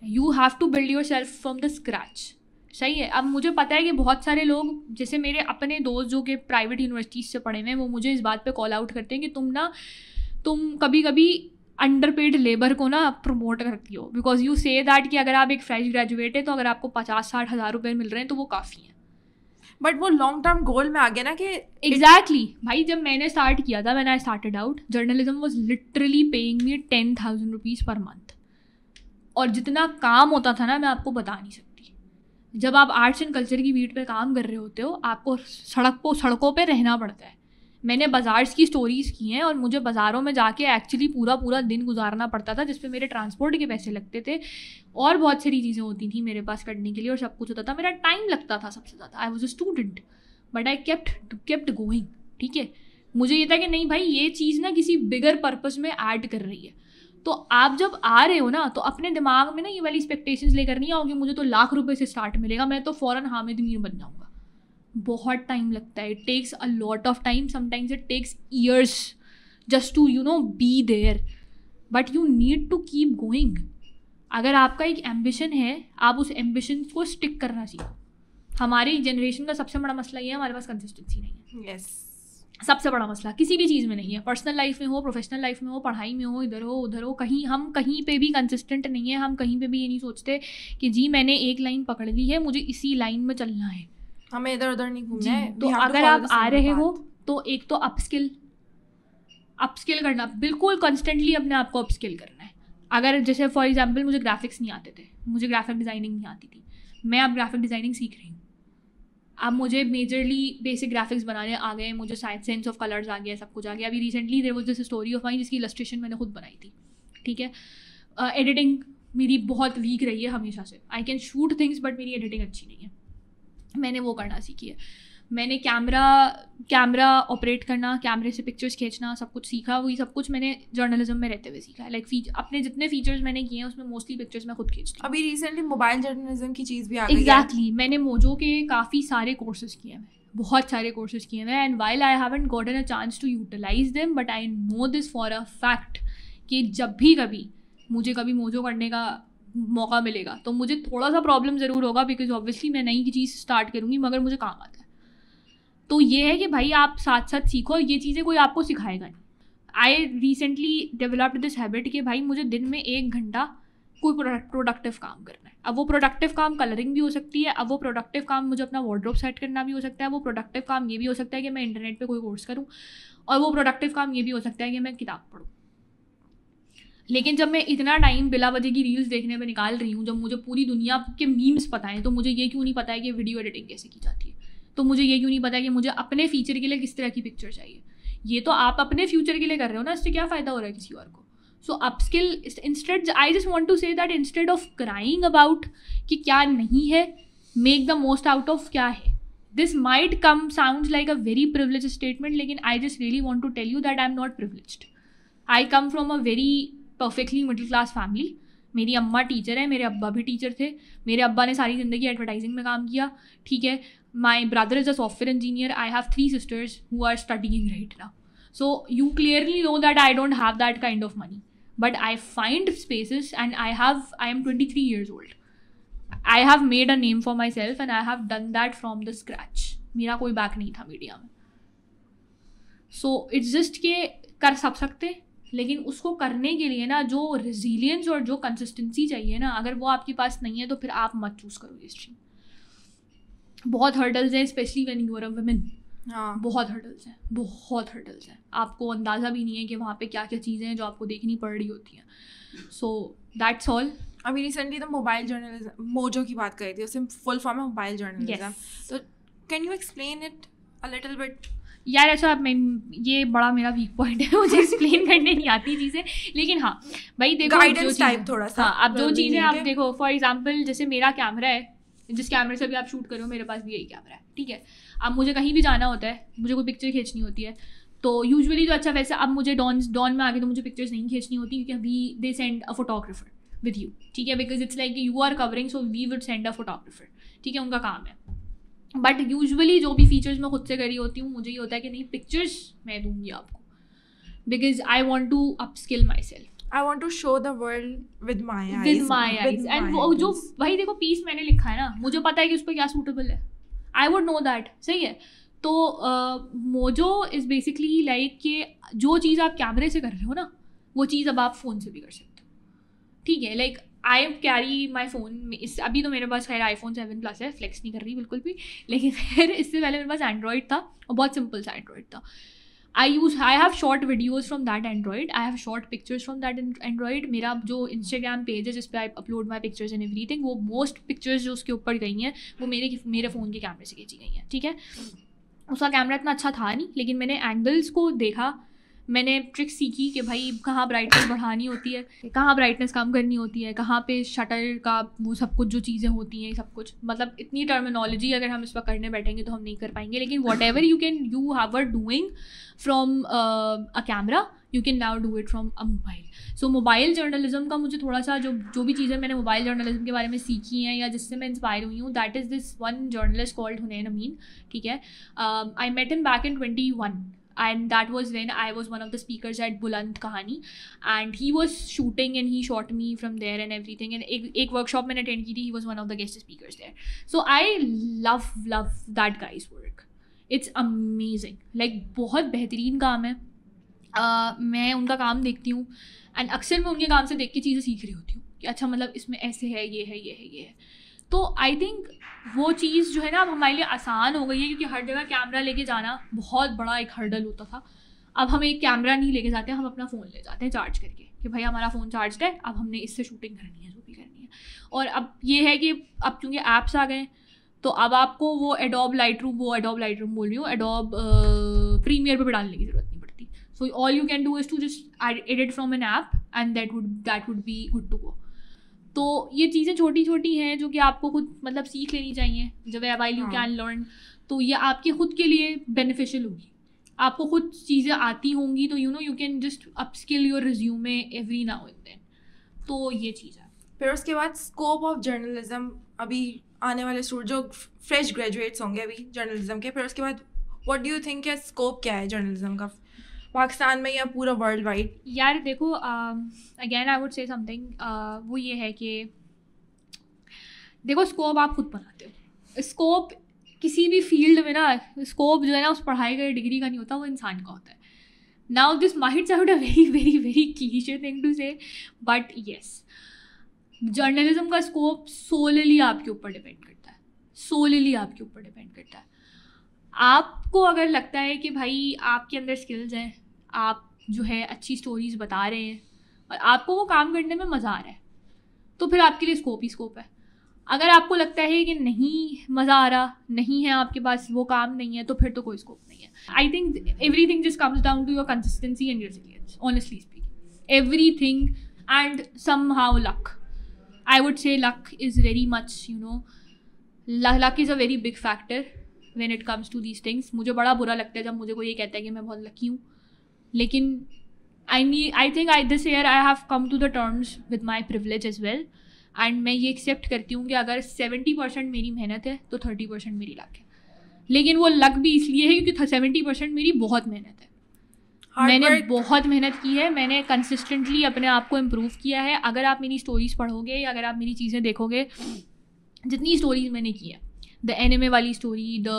You have to build yourself from the scratch. सही है। अब मुझे पता है कि बहुत सारे लोग, जैसे मेरे अपने दोस्त जो कि प्राइवेट यूनिवर्सिटीज़ से पढ़े हुए हैं, वो मुझे इस बात पे कॉल आउट करते हैं कि तुम कभी कभी अंडरपेड लेबर को ना प्रमोट करती हो, बिकॉज यू से दैट कि अगर आप एक फ्रेश ग्रेजुएट है तो अगर आपको 50-60 हज़ार रुपये मिल रहे हैं तो वो काफ़ी है। बट वो लॉन्ग टर्म गोल में आ गया ना कि एग्जैक्टली भाई, जब मैंने स्टार्ट किया था, when I started out, journalism was literally paying me 10,000 rupees per month, और जितना काम होता था ना मैं आपको बता नहीं सकती। जब आप आर्ट्स एंड कल्चर की बीट पे काम कर रहे होते हो, आपको सड़कों पे रहना पड़ता है। मैंने बाज़ार्स की स्टोरीज़ की हैं, और मुझे बाज़ारों में जाके एक्चुअली पूरा दिन गुजारना पड़ता था, जिसपे मेरे ट्रांसपोर्ट के पैसे लगते थे, और बहुत सारी चीज़ें होती थी मेरे पास करने के लिए, और सब कुछ होता था। मेरा टाइम लगता था सबसे ज़्यादा। I was a student but I kept going. ठीक है, मुझे ये था कि नहीं भाई, ये चीज़ ना किसी बिगर पर्पज़ में ऐड कर रही है। तो आप जब आ रहे हो ना, तो अपने दिमाग में ना ये वाली एक्सपेक्टेशंस लेकर नहीं आओ कि मुझे तो लाख रुपए से स्टार्ट मिलेगा, मैं तो फ़ौरन हामिद मीर बन जाऊँगा। बहुत टाइम लगता है। It takes a lot of time, sometimes it takes years just to be there, but you need to keep going. अगर आपका एक एम्बिशन है, आप उस एम्बिशन को स्टिक करना सीखो। हमारी जनरेशन का सबसे बड़ा मसला ये है, हमारे पास कंसिस्टेंसी नहीं है। यस, सबसे बड़ा मसला किसी भी चीज़ में नहीं है, पर्सनल लाइफ में हो, प्रोफेशनल लाइफ में हो, पढ़ाई में हो, इधर हो उधर हो, हम कहीं पे भी कंसिस्टेंट नहीं है। हम कहीं पे भी ये नहीं सोचते कि जी मैंने एक लाइन पकड़ ली है, मुझे इसी लाइन में चलना है, हमें इधर उधर नहीं घूमना है। तो अगर आप आ रहे हो तो एक तो अपस्किल करना, बिल्कुल कॉन्स्टेंटली अपने आप को अपस्किल करना है। अगर जैसे फॉर एग्जाम्पल मुझे ग्राफिक्स नहीं आते थे, मुझे ग्राफिक डिज़ाइनिंग नहीं आती थी, मैं अब ग्राफिक डिज़ाइनिंग सीख रही हूँ। अब मुझे मेजरली बेसिक ग्राफिक्स बनाने आ गए, मुझे सेंस ऑफ कलर्स आ गया, सब कुछ आ गया। अभी recently there was this story of mine जिसकी इलस्ट्रेशन मैंने खुद बनाई थी। ठीक है, एडिटिंग मेरी बहुत वीक रही है हमेशा से। I can shoot things but मेरी एडिटिंग अच्छी नहीं है, मैंने वो करना सीखी है। मैंने कैमरा ऑपरेट करना, कैमरे से पिक्चर्स खींचना, सब कुछ सीखा। वही सब कुछ मैंने जर्नलिज्म में रहते हुए सीखा है। लाइक अपने जितने फीचर्स मैंने किए हैं उसमें मोस्टली पिक्चर्स मैं खुद खींचती हूँ। अभी रिसेंटली मोबाइल जर्नलिज्म की चीज़ भी आ गई है। एग्जैक्टली, मैंने मोजो के काफ़ी सारे कोर्सेज किए हैं, बहुत सारे कोर्सेज किए हैं, and while I haven't gotten a chance to utilize them, but I know this for a fact कि जब भी कभी मुझे कभी मोजो करने का मौका मिलेगा तो मुझे थोड़ा सा प्रॉब्लम ज़रूर होगा, बिकॉज ऑब्वियसली मैं नई चीज़ स्टार्ट करूँगी, मगर मुझे काम आता है। तो ये है कि भाई आप साथ साथ सीखो, ये चीज़ें कोई आपको सिखाएगा नहीं। I recently developed this habit कि भाई मुझे दिन में 1 घंटा कोई प्रोडक्टिव काम करना है। अब वो प्रोडक्टिव काम कलरिंग भी हो सकती है, अब वो प्रोडक्टिव काम मुझे अपना वार्डरोब सेट करना भी हो सकता है, वो प्रोडक्टिव काम ये भी हो सकता है कि मैं इंटरनेट पे कोई कोर्स करूँ, और वो प्रोडक्टिव काम ये भी हो सकता है कि मैं किताब पढूँ। लेकिन जब मैं इतना टाइम बिला वजह की रील्स देखने में निकाल रही हूँ, जब मुझे पूरी दुनिया के मीम्स पता हैं, तो मुझे ये क्यों नहीं पता है कि वीडियो एडिटिंग कैसे की जाती है? तो मुझे ये क्यों नहीं पता है कि मुझे अपने फीचर के लिए किस तरह की पिक्चर चाहिए? ये तो आप अपने फ्यूचर के लिए कर रहे हो ना, इससे क्या फ़ायदा हो रहा है किसी और को? So upskill instead, I just want to say that instead of crying about कि क्या नहीं है, make the most out of क्या है. This might come sounds like a very privileged statement, लेकिन I just really want to tell you that I'm not privileged. I come from a very perfectly middle class family. मेरी अम्मा टीचर है, मेरे अब्बा भी टीचर थे. मेरे अब्बा ने सारी ज़िंदगी एडवर्टाइजिंग में काम किया, ठीक है. My brother is a software engineer. I have 3 sisters who are studying right now. So you clearly know that I don't have that kind of money. But I find spaces and I am 23 years old. I have made a name for myself and I have done that from the scratch. मेरा कोई बैक नहीं था मीडिया में. So it's just के कर सब सकते, लेकिन उसको करने के लिए ना जो resilience और जो consistency चाहिए ना, अगर वो आपके पास नहीं है तो फिर आप मत चूज़ करो ये स्ट्रीम. बहुत hurdles हैं, especially when you are a woman. हाँ, बहुत hurdles हैं, बहुत hurdles हैं. आपको अंदाज़ा भी नहीं है कि वहाँ पे क्या क्या चीज़ें हैं जो आपको देखनी पड़ रही होती हैं. So that's all. अभी रिसेंटली तो मोबाइल जर्नलिज्म मोजो की बात करी थी, उससे फुल फॉर्म है मोबाइल जर्नलिज्म. तो can you explain it a little bit? यार अच्छा, अब मैं ये बड़ा मेरा वीक पॉइंट है, मुझे एक्सप्लेन करने नहीं आती चीज़ें. लेकिन हाँ भाई देखो, गाइडेंस टाइप थोड़ा सा. हाँ, अब जो चीज़ें आप देखो, फॉर एग्जांपल जैसे मेरा कैमरा है, जिस कैमरे से भी आप शूट करो, मेरे पास भी यही कैमरा है, ठीक है. अब मुझे कहीं भी जाना होता है, मुझे कोई पिक्चर खींचनी होती है, तो यूजुअली तो अच्छा वैसे अब मुझे डॉन में आके तो मुझे पिक्चर्स नहीं खींचनी होती, क्योंकि अभी they send a photographer with you, ठीक है, because it's like you are covering, so we would send a photographer, ठीक है, उनका काम है. बट यूजुअली जो भी फीचर्स मैं खुद से करी होती हूँ, मुझे ये होता है कि नहीं, पिक्चर्स मैं दूंगी आपको, because I want to upskill myself. I want to show the world with my eyes. With my eyes. And वो जो भाई देखो पीस मैंने लिखा है ना, मुझे पता है कि उस पर क्या सूटेबल है. I would know that. सही है. तो मोजो इज़ बेसिकली लाइक कि जो चीज़ आप कैमरे से कर रहे हो ना, वो चीज़ अब आप फ़ोन से भी कर सकते हो, ठीक है. Like I carry my phone. अभी तो मेरे पास खैर iPhone 7 Plus है, फ्लेक्स नहीं कर रही बिल्कुल भी, लेकिन खैर इससे पहले मेरे पास एंड्रॉयड था, और बहुत सिंपल सा एंड्रॉयड था. I have short videos from that Android. I have short pictures from that Android. मेरा जो Instagram पेज है जिस पे I upload my pictures and everything, वो most pictures जो उसके ऊपर गई हैं वो मेरे फ़ोन के कैमरे से खींची गई हैं, ठीक है. उसका कैमरा इतना अच्छा था नहीं, लेकिन मैंने एंगल्स को देखा, मैंने ट्रिक सीखी कि भाई कहाँ ब्राइटनेस बढ़ानी होती है, कहाँ ब्राइटनेस कम करनी होती है, कहाँ पे शटर का वो सब कुछ जो चीज़ें होती हैं, सब कुछ, मतलब इतनी टर्मिनोलॉजी अगर हम इस पर करने बैठेंगे तो हम नहीं कर पाएंगे. लेकिन whatever you have are doing from a camera, you can now do it from a mobile. So mobile journalism का मुझे थोड़ा सा जो भी चीज़ें मैंने मोबाइल जर्नलिज्म के बारे में सीखी हैं या जिससे मैं इंस्पायर हुई हूँ, that is this one journalist called Hunain Amin, ठीक है. I met him back in 21. And that was when I was one of the speakers at Buland Kahani, and he was shooting and he shot me from there and everything. And एक workshop मैंने attend की थी, he was one of the guest speakers there. So I love that guy's work. It's amazing. Like बहुत बेहतरीन काम है. मैं उनका काम देखती हूँ and अक्सर मैं उनके काम से देख के चीज़ें सीख रही होती हूँ कि अच्छा मतलब इसमें ऐसे है, ये है, ये है, ये है. तो आई थिंक वो चीज़ जो है ना अब हमारे लिए आसान हो गई है, क्योंकि हर जगह कैमरा लेके जाना बहुत बड़ा एक हर्डल होता था. अब हम एक कैमरा नहीं लेके जाते, हम अपना फ़ोन ले जाते हैं चार्ज करके कि भाई हमारा फ़ोन चार्ज है, अब हमने इससे शूटिंग करनी है, जो भी करनी है. और अब ये है कि अब चूँकि ऐप्स आ गए, तो अब आपको वो एडोब लाइटरूम बोल रही हूँ, एडोब प्रीमियर पे भी डालने की ज़रूरत नहीं पड़ती. So all you can do is to just edit from an app and that would be good to go. तो ये चीज़ें छोटी छोटी हैं जो कि आपको खुद मतलब सीख लेनी चाहिए. जब वाइल यू कैन लर्न, तो ये आपके खुद के लिए बेनिफिशियल होगी. आपको खुद चीज़ें आती होंगी तो you can just upskill your resume every now and then. तो ये चीज़ है. फिर उसके बाद स्कोप ऑफ जर्नलिज्म, अभी आने वाले स्टूडेंट जो फ्रेश ग्रेजुएट्स होंगे अभी जर्नलिज्म के, फिर उसके बाद व्हाट डू यू थिंक या स्कोप क्या है जर्नलिज्म का पाकिस्तान में या पूरा वर्ल्ड वाइड? यार देखो, again I would say something, वो ये है कि देखो स्कोप आप खुद बनाते हो. स्कोप किसी भी फील्ड में ना, स्कोप जो है ना उस पढ़ाई का डिग्री का नहीं होता, वो इंसान का होता है. Now this might sound a very very very cliche thing to say, but yes, journalism का स्कोप सोलली आपके ऊपर डिपेंड करता है, सोलली आपके ऊपर डिपेंड करता है. आपको अगर लगता है कि भाई आपके अंदर स्किल्स हैं, आप जो है अच्छी स्टोरीज़ बता रहे हैं, और आपको वो काम करने में मज़ा आ रहा है, तो फिर आपके लिए स्कोप ही स्कोप है. अगर आपको लगता है कि नहीं मज़ा आ रहा, नहीं है आपके पास वो काम नहीं है, तो फिर तो कोई स्कोप नहीं है. I think everything just comes down to your consistency and resilience, honestly speaking. Everything and somehow luck. I would say luck is very much, you know, luck is a very big factor when it comes to these things. मुझे बड़ा बुरा लगता है जब मुझे कोई ये कहता है कि मैं बहुत लकी हूँ, लेकिन I think this year I have come to the terms with my privilege as well, and मैं ये एक्सेप्ट करती हूँ कि अगर 70% मेरी मेहनत है तो 30% मेरी लक है. लेकिन वो लक भी इसलिए है क्योंकि 70% मेरी बहुत मेहनत है. मैंने बहुत मेहनत की है, मैंने कंसिस्टेंटली अपने आप को इम्प्रूव किया है. अगर आप मेरी स्टोरीज़ पढ़ोगे या अगर आप मेरी चीज़ें देखोगे, जितनी स्टोरीज़ मैंने की है, द एनिमे वाली स्टोरी, द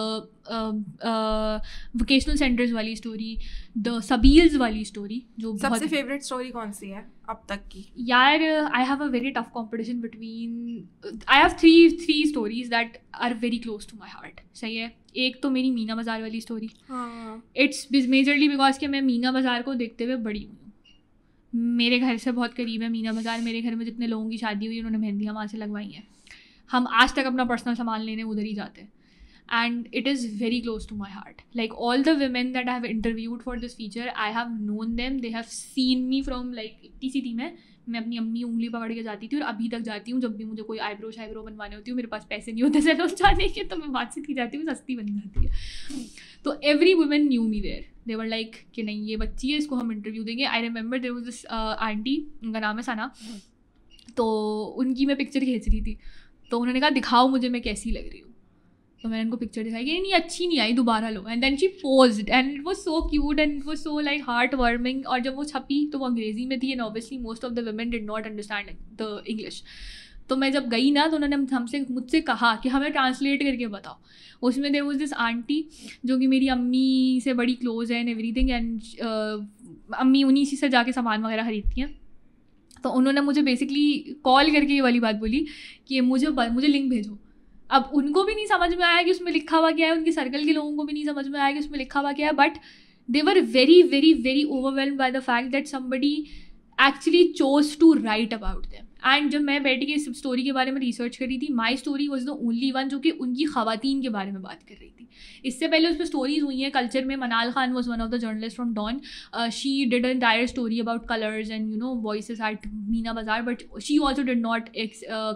वोकेशनल सेंटर्स वाली स्टोरी, द सबील्स वाली स्टोरी, जो सबसे फेवरेट स्टोरी कौन सी है अब तक की? यार I have a very tough competition between, I have three stories that are very close to my heart. सही है. एक तो मेरी मीना बाज़ार वाली स्टोरी. इट्स मेजरली बिकॉज कि मैं मीना बाज़ार को देखते हुए बड़ी हुई हूँ. मेरे घर से बहुत करीब है मीना बाज़ार. मेरे घर में जितने लोगों की शादी हुई उन्होंने मेहंदियाँ वहाँ से लगवाई हैं. हम आज तक अपना पर्सनल सामान लेने उधर ही जाते हैं. And it is very close to my heart. Like all the women that I have interviewed for this feature, I have known them, they have seen me from like TCT में मैं अपनी अम्मी उंगली पकड़ के जाती थी और अभी तक जाती हूँ. जब भी मुझे कोई आईब्रो बनवाने होती हूँ, मेरे पास पैसे नहीं होते सैलून जाने के, तो मैं बात की जाती हूँ, सस्ती बन जाती है. तो every women knew me there. They were like कि नहीं ये बच्ची है, इसको हम इंटरव्यू देंगे. I remember there was this aunty, उनका नाम है सना. तो उनकी मैं पिक्चर खींच रही थी, तो उन्होंने कहा दिखाओ मुझे मैं कैसी लग रही हूँ. तो मैंने उनको पिक्चर दिखाई कि नहीं अच्छी नहीं आई, दोबारा लो. And then she posed and it was so cute and it was so like heart warming. और जब वो छपी तो वो अंग्रेज़ी में थी and obviously most of the women did not understand the English. तो मैं जब गई ना तो उन्होंने मुझसे कहा कि हमें ट्रांसलेट करके बताओ. उसमें देयर वाज दिस आंटी जो कि मेरी अम्मी से बड़ी क्लोज है एंड एवरीथिंग. एंड अम्मी उन्हीं से जाके सामान वगैरह खरीदती हैं. तो उन्होंने मुझे बेसिकली कॉल करके ये वाली बात बोली कि मुझे लिंक भेजो. अब उनको भी नहीं समझ में आया कि उसमें लिखा हुआ क्या है, उनके सर्कल के लोगों को भी नहीं समझ में आया कि उसमें लिखा हुआ क्या है, but they were very very very overwhelmed by the fact that somebody actually chose to write about them. एंड जब मैं बैठ के इस स्टोरी के बारे में रिसर्च कर रही थी, my story was the only one जो कि उनकी ख़वातीन के बारे में बात कर रही थी. इससे पहले उस पर स्टोरीज हुई हैं कल्चर में. Manal Khan was one of the journalist from Dawn. She did an entire story about colours and you know voices at Meena Bazaar, but she also did not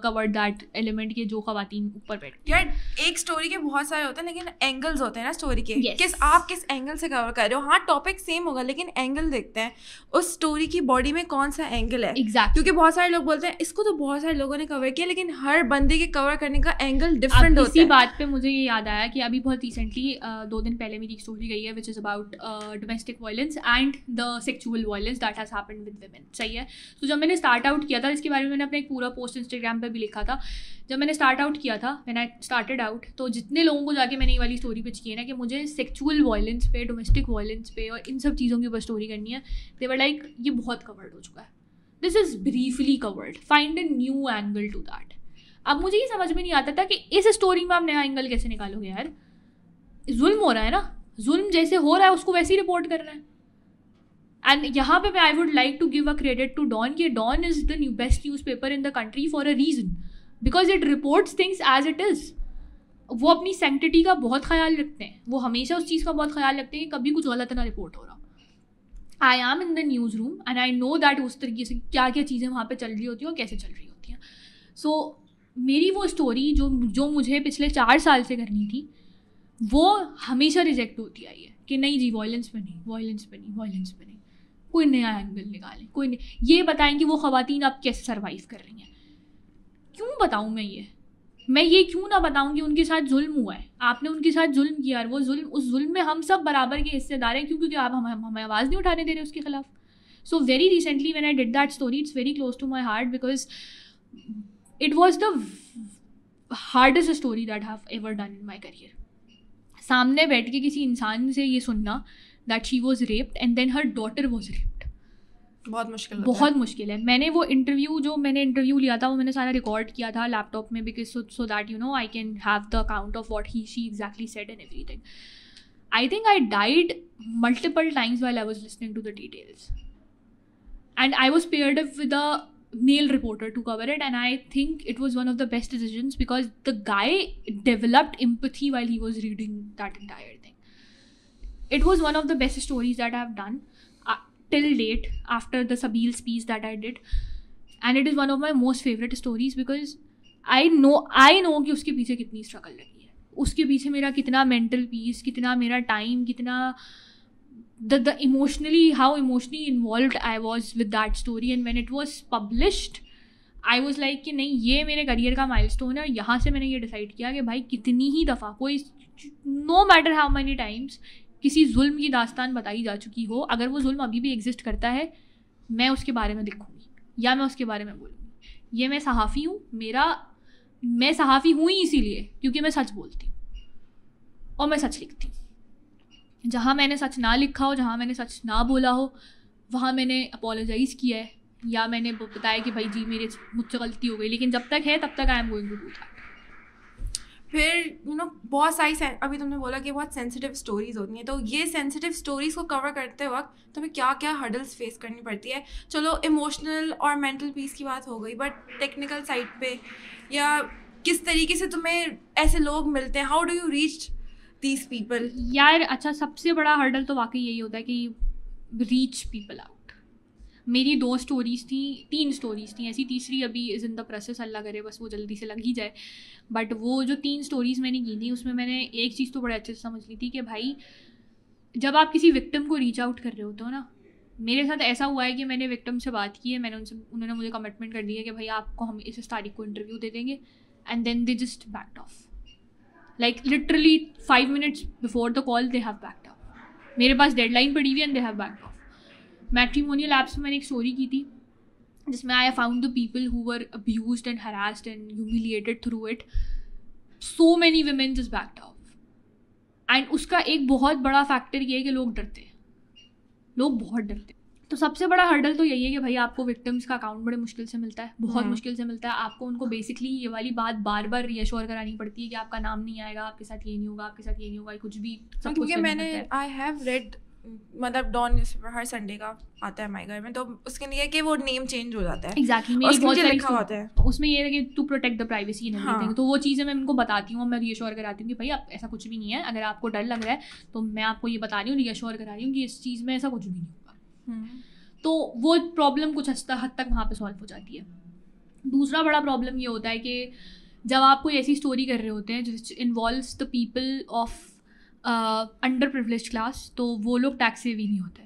cover that element के जो ख़वातीन ऊपर बैठ. यार एक स्टोरी के बहुत सारे होते हैं लेकिन एंगल्स होते हैं ना स्टोरी के. आप किस एंगल से कवर कर रहे हो? हाँ टॉपिक सेम होगा लेकिन एंगल देखते हैं उस स्टोरी की बॉडी में कौन सा एंगल है. एग्जैक्ट. क्योंकि बहुत सारे लोग बोलते हैं इसको तो बहुत सारे लोगों ने कवर किया, लेकिन हर बंदे के कवर करने का एंगल डिफरेंट होता है. इसी बात पे मुझे ये याद आया कि अभी बहुत रिसेंटली 2 दिन पहले मेरी एक स्टोरी गई है which is about domestic violence and the sexual violence that has happened with women. सही है. तो जब मैंने स्टार्ट आउट किया था, इसके बारे में मैंने अपना एक पूरा पोस्ट इंस्टाग्राम पे भी लिखा था. जब मैंने स्टार्ट आउट किया था, व्हेन आई स्टार्टेड आउट, तो जितने लोगों को जाके मैंने ये वाली स्टोरी पिच की है ना कि मुझे सेक्सुअल वायलेंस पे, डोमेस्टिक वायलेंस पे और इन सब चीज़ों के ऊपर स्टोरी करनी है, दे वर लाइक ये बहुत कवर्ड हो चुका है. This is briefly covered, find a new angle to that. अब मुझे ये समझ में नहीं आता था कि इस स्टोरी में आप नया एंगल कैसे निकालोगे. यार जुल्म हो रहा है ना, जुल्म जैसे हो रहा है उसको वैसे ही रिपोर्ट करना है. एंड यहाँ पे I would like to give a credit to Dawn कि Dawn is the best newspaper in the country for a reason, because it reports things as it is. वो अपनी सैंक्टिटी का बहुत ख्याल रखते हैं, वो हमेशा उस चीज़ का बहुत ख्याल रखते हैं कि कभी कुछ गलत ना रिपोर्ट हो रहा. I am in the news room and I know that उस तरीके से क्या क्या चीज़ें वहाँ पे चल रही होती हैं और कैसे चल रही होती हैं. सो मेरी वो स्टोरी जो मुझे पिछले 4 साल से करनी थी, वो हमेशा रिजेक्ट होती आई है कि नहीं जी वायलेंस पे नहीं, वायलेंस पे नहीं, वायलेंस पे नहीं. कोई नया एंगल निकालें, कोई नहीं. ये बताएं कि वो ख़वातीन आप कैसे सर्वाइव कर रही हैं. क्यों बताऊँ मैं ये क्यों ना बताऊँ कि उनके साथ जुल्म हुआ है, आपने उनके साथ जुल्म किया और वो जुल्म, उस जुल्म में हम सब बराबर के हिस्सेदार हैं. क्योंकि आप हमें आवाज़ नहीं उठाने दे रहे उसके खिलाफ. So very recently when I did that story, it's very close to my heart because it was the hardest story that have ever done in my career. सामने बैठ के किसी इंसान से ये सुनना that she was raped and then her daughter was raped, बहुत मुश्किल है. मैंने वो इंटरव्यू लिया था, वो मैंने सारा रिकॉर्ड किया था लैपटॉप में because so that you know I can have the account of what she exactly said and everything. I think I died multiple times while I was listening to the details and I was paired up with a male reporter to cover it, and I think it was one of the best decisions because the guy developed empathy while he was reading that entire thing. It was one of the best stories that I have done till date after the Sabil's piece that I did, and it is one of my most favorite stories because I know कि उसके पीछे कितनी struggle लगी है, उसके पीछे मेरा कितना mental peace, कितना मेरा time, कितना the emotionally, how emotionally involved I was with that story. And when it was published, I was like कि नहीं, ये मेरे करियर का milestone है, और यहाँ से मैंने ये डिसाइड किया कि भाई कितनी ही दफ़ा कोई, no matter how many times किसी जुल्म की दास्तान बताई जा चुकी हो, अगर वो जुल्म अभी भी एग्जिस्ट करता है, मैं उसके बारे में लिखूँगी या मैं उसके बारे में बोलूँगी. ये मैं सहाफ़ी हूँ, मैं सहाफ़ी हूँ ही इसीलिए क्योंकि मैं सच बोलती हूँ और मैं सच लिखती हूँ. जहाँ मैंने सच ना लिखा हो, जहाँ मैंने सच ना बोला हो, वहाँ मैंने अपोलोजाइज़ किया है या मैंने बताया कि भाई जी मुझसे गलती हो गई, लेकिन जब तक है तब तक I am going to do that. फिर बहुत सारी अभी तुमने बोला कि बहुत सेंसिटिव स्टोरीज़ होती हैं, तो ये सेंसिटिव स्टोरीज़ को कवर करते वक्त तुम्हें क्या क्या हर्डल्स फेस करनी पड़ती है? चलो इमोशनल और मेंटल पीस की बात हो गई, बट टेक्निकल साइड पे या किस तरीके से तुम्हें ऐसे लोग मिलते हैं? How do you reach these people? यार अच्छा, सबसे बड़ा हर्डल तो वाकई यही होता है कि रीच पीपल आउट. मेरी 2 स्टोरीज़ थी, 3 स्टोरीज़ थी ऐसी, तीसरी अभी इज़ इन द प्रोसेस, अल्लाह करे बस वो जल्दी से लग ही जाए. बट वो जो 3 स्टोरीज़ मैंने की थी उसमें मैंने एक चीज़ तो बड़े अच्छे से समझ ली थी कि भाई जब आप किसी विक्टिम को रीच आउट कर रहे होते हो ना, मेरे साथ ऐसा हुआ है कि मैंने विक्टिम से बात की है, उन्होंने मुझे कमिटमेंट कर दिया कि भाई आपको हम इस तारीख को इंटरव्यू दे देंगे, and then they just backed off. Like literally 5 minutes before the call they have backed off. मेरे पास डेडलाइन पड़ी हुई है and they have backed off. Matrimonial apps में मैंने एक स्टोरी की थी जिसमें I found the people who were abused and harassed and humiliated through it. So many women just backed off. And उसका एक बहुत बड़ा फैक्टर ये है कि लोग डरते हैं, लोग बहुत डरते हैं. तो सबसे बड़ा हर्डल तो यही है कि भाई आपको विक्टिम्स का अकाउंट बड़े मुश्किल से मिलता है, बहुत मुश्किल से मिलता है. आपको उनको बेसिकली ये वाली बात बार बार रीअश्योर करानी पड़ती है कि आपका नाम नहीं आएगा, आपके साथ ये नहीं होगा, आपके साथ ये नहीं होगा, कुछ भी सब कुछ. मैंने आई हैव रेड, मतलब डॉन न्यूज़पेपर हर संडे का आता है हमारे घर में, तो उसके लिए कि वो नेम चेंज हो जाता है. एग्जैक्टली, मेरी बहुत सारी लिखा होता है उसमें ये है कि to protect the privacy and everything. तो वो चीज़ें मैं उनको बताती हूँ, मैं रीअश्योर कराती हूँ कि भाई आप ऐसा कुछ भी नहीं है, अगर आपको डर लग रहा है तो मैं आपको ये बता रही हूँ, रीअश्योर करा रही हूँ कि इस चीज़ में ऐसा कुछ भी नहीं होगा. तो वो प्रॉब्लम कुछ हद तक वहाँ पे सॉल्व हो जाती है. दूसरा बड़ा प्रॉब्लम ये होता है कि जब आप कोई ऐसी स्टोरी कर रहे होते हैं जिस involves the people of under privileged class, तो वो लोग टैक्स सेवी नहीं होते,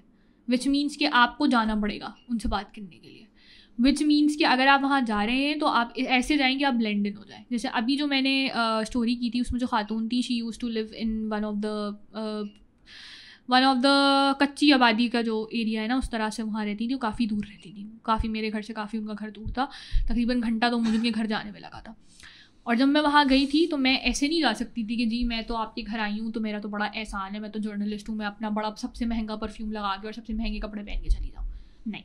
विच मीन्स कि आपको जाना पड़ेगा उनसे बात करने के लिए. विच मीन्स कि अगर आप वहाँ जा रहे हैं तो आप ऐसे जाएँ कि आप ब्लेंड इन हो जाएँ. जैसे अभी जो मैंने स्टोरी की थी उसमें जो खातून थी, she used to live in one of the कच्ची आबादी का जो एरिया है ना, उस तरह से वहाँ रहती थी. वो काफ़ी दूर रहती थी, काफ़ी मेरे घर से काफ़ी उनका घर दूर था, तकरीबन घंटा तो मुझे उनके घर जाने में लगा था. और जब मैं वहाँ गई थी तो मैं ऐसे नहीं जा सकती थी कि जी मैं तो आपके घर आई हूँ तो मेरा तो बड़ा एहसान है, मैं तो जर्नलिस्ट हूँ, मैं अपना बड़ा सबसे महंगा परफ्यूम लगा के और सबसे महंगे कपड़े पहन के चली जाऊँ. नहीं,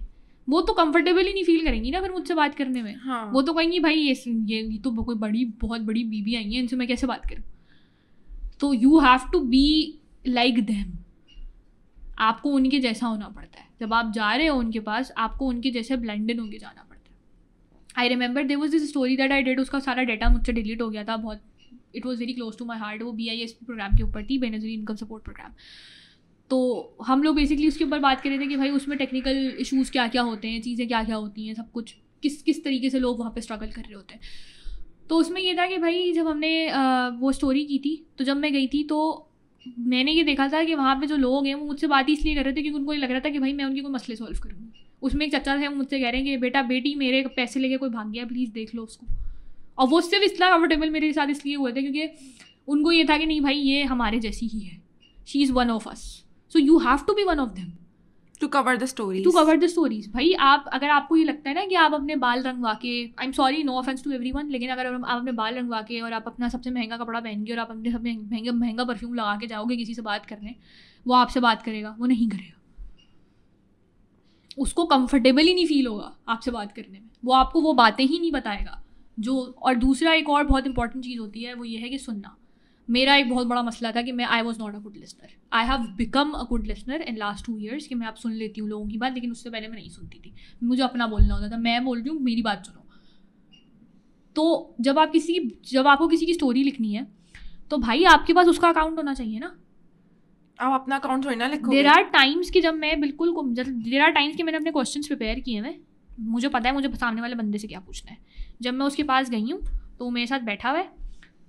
वो तो कंफर्टेबल ही नहीं फील करेंगी ना फिर मुझसे बात करने में. हाँ. वो तो कहेंगी भाई ये तो कोई बहुत बड़ी बीबी आई है, इनसे मैं कैसे बात करूँ. तो you have to be like them. आपको उनके जैसा होना पड़ता है. जब आप जा रहे हो उनके पास, आपको उनके जैसे ब्लेंड इन होके जाना पड़ता है. I remember there was this story that I did, उसका सारा डाटा मुझसे डिलीट हो गया था. बहुत it was very close to my heart. वो BISP प्रोग्राम के ऊपर थी, बेनज़ीर इनकम सपोर्ट प्रोग्राम. तो हम लोग बेसिकली उसके ऊपर बात कर रहे थे कि भाई उसमें टेक्निकल इशूज़ क्या क्या होते हैं, चीज़ें क्या क्या होती हैं, सब कुछ किस तरीके से लोग वहाँ पर स्ट्रगल कर रहे होते हैं. तो उसमें ये था कि भाई जब हमने वो स्टोरी की थी, तो जब मैं गई थी तो मैंने ये देखा था कि वहाँ पे जो लोग हैं वो मुझसे बात इसलिए कर रहे थे क्योंकि उनको ये लग रहा था कि भाई मैं उनके कोई मसले सॉल्व करूँगी. उसमें एक चचा थे, वो मुझसे कह रहे हैं कि बेटा बेटी मेरे पैसे लेके कोई भाग गया, प्लीज़ देख लो उसको. और वो सिर्फ इतना कंफर्टेबल मेरे साथ इसलिए हुए थे क्योंकि उनको ये था कि नहीं भाई ये हमारे जैसी ही है, she is one of us, so you have to be one of them to cover the stories. भाई आप अगर आपको ये लगता है ना कि आप अपने बाल रंगवा के, I am sorry no offence to everyone, लेकिन अगर आप अपने बाल रंगवा के और आप अपना सबसे महंगा कपड़ा पहन के और आप अपने सबसे महंगा परफ्यूम लगा के जाओगे किसी से बात करने, वो आपसे बात करेगा? वो नहीं करेगा. उसको कंफर्टेबल ही नहीं फील होगा आपसे बात करने में, वो आपको वो बातें ही नहीं बताएगा जो. और दूसरा एक और बहुत इंपॉर्टेंट चीज़ होती है वो ये है कि सुनना. मेरा एक बहुत बड़ा मसला था कि मैं I was not a good listener. I have become a good listener in last 2 years कि मैं अब सुन लेती हूँ लोगों की बात, लेकिन उससे पहले मैं नहीं सुनती थी. मुझे अपना बोलना होता था, मैं बोल रही हूँ मेरी बात सुनो. तो जब आपको किसी की स्टोरी लिखनी है तो भाई आपके पास उसका अकाउंट होना चाहिए ना. आप अपना अकाउंट थोड़ी ना लिखोगे. देयर आर टाइम्स कि जब मैं बिल्कुल देयर आर टाइम्स कि मैंने अपने क्वेश्चंस प्रिपेयर किए हैं, मुझे पता है मुझे सामने वाले बंदे से क्या पूछना है. जब मैं उसके पास गई हूँ तो वो मेरे साथ बैठा हुआ है,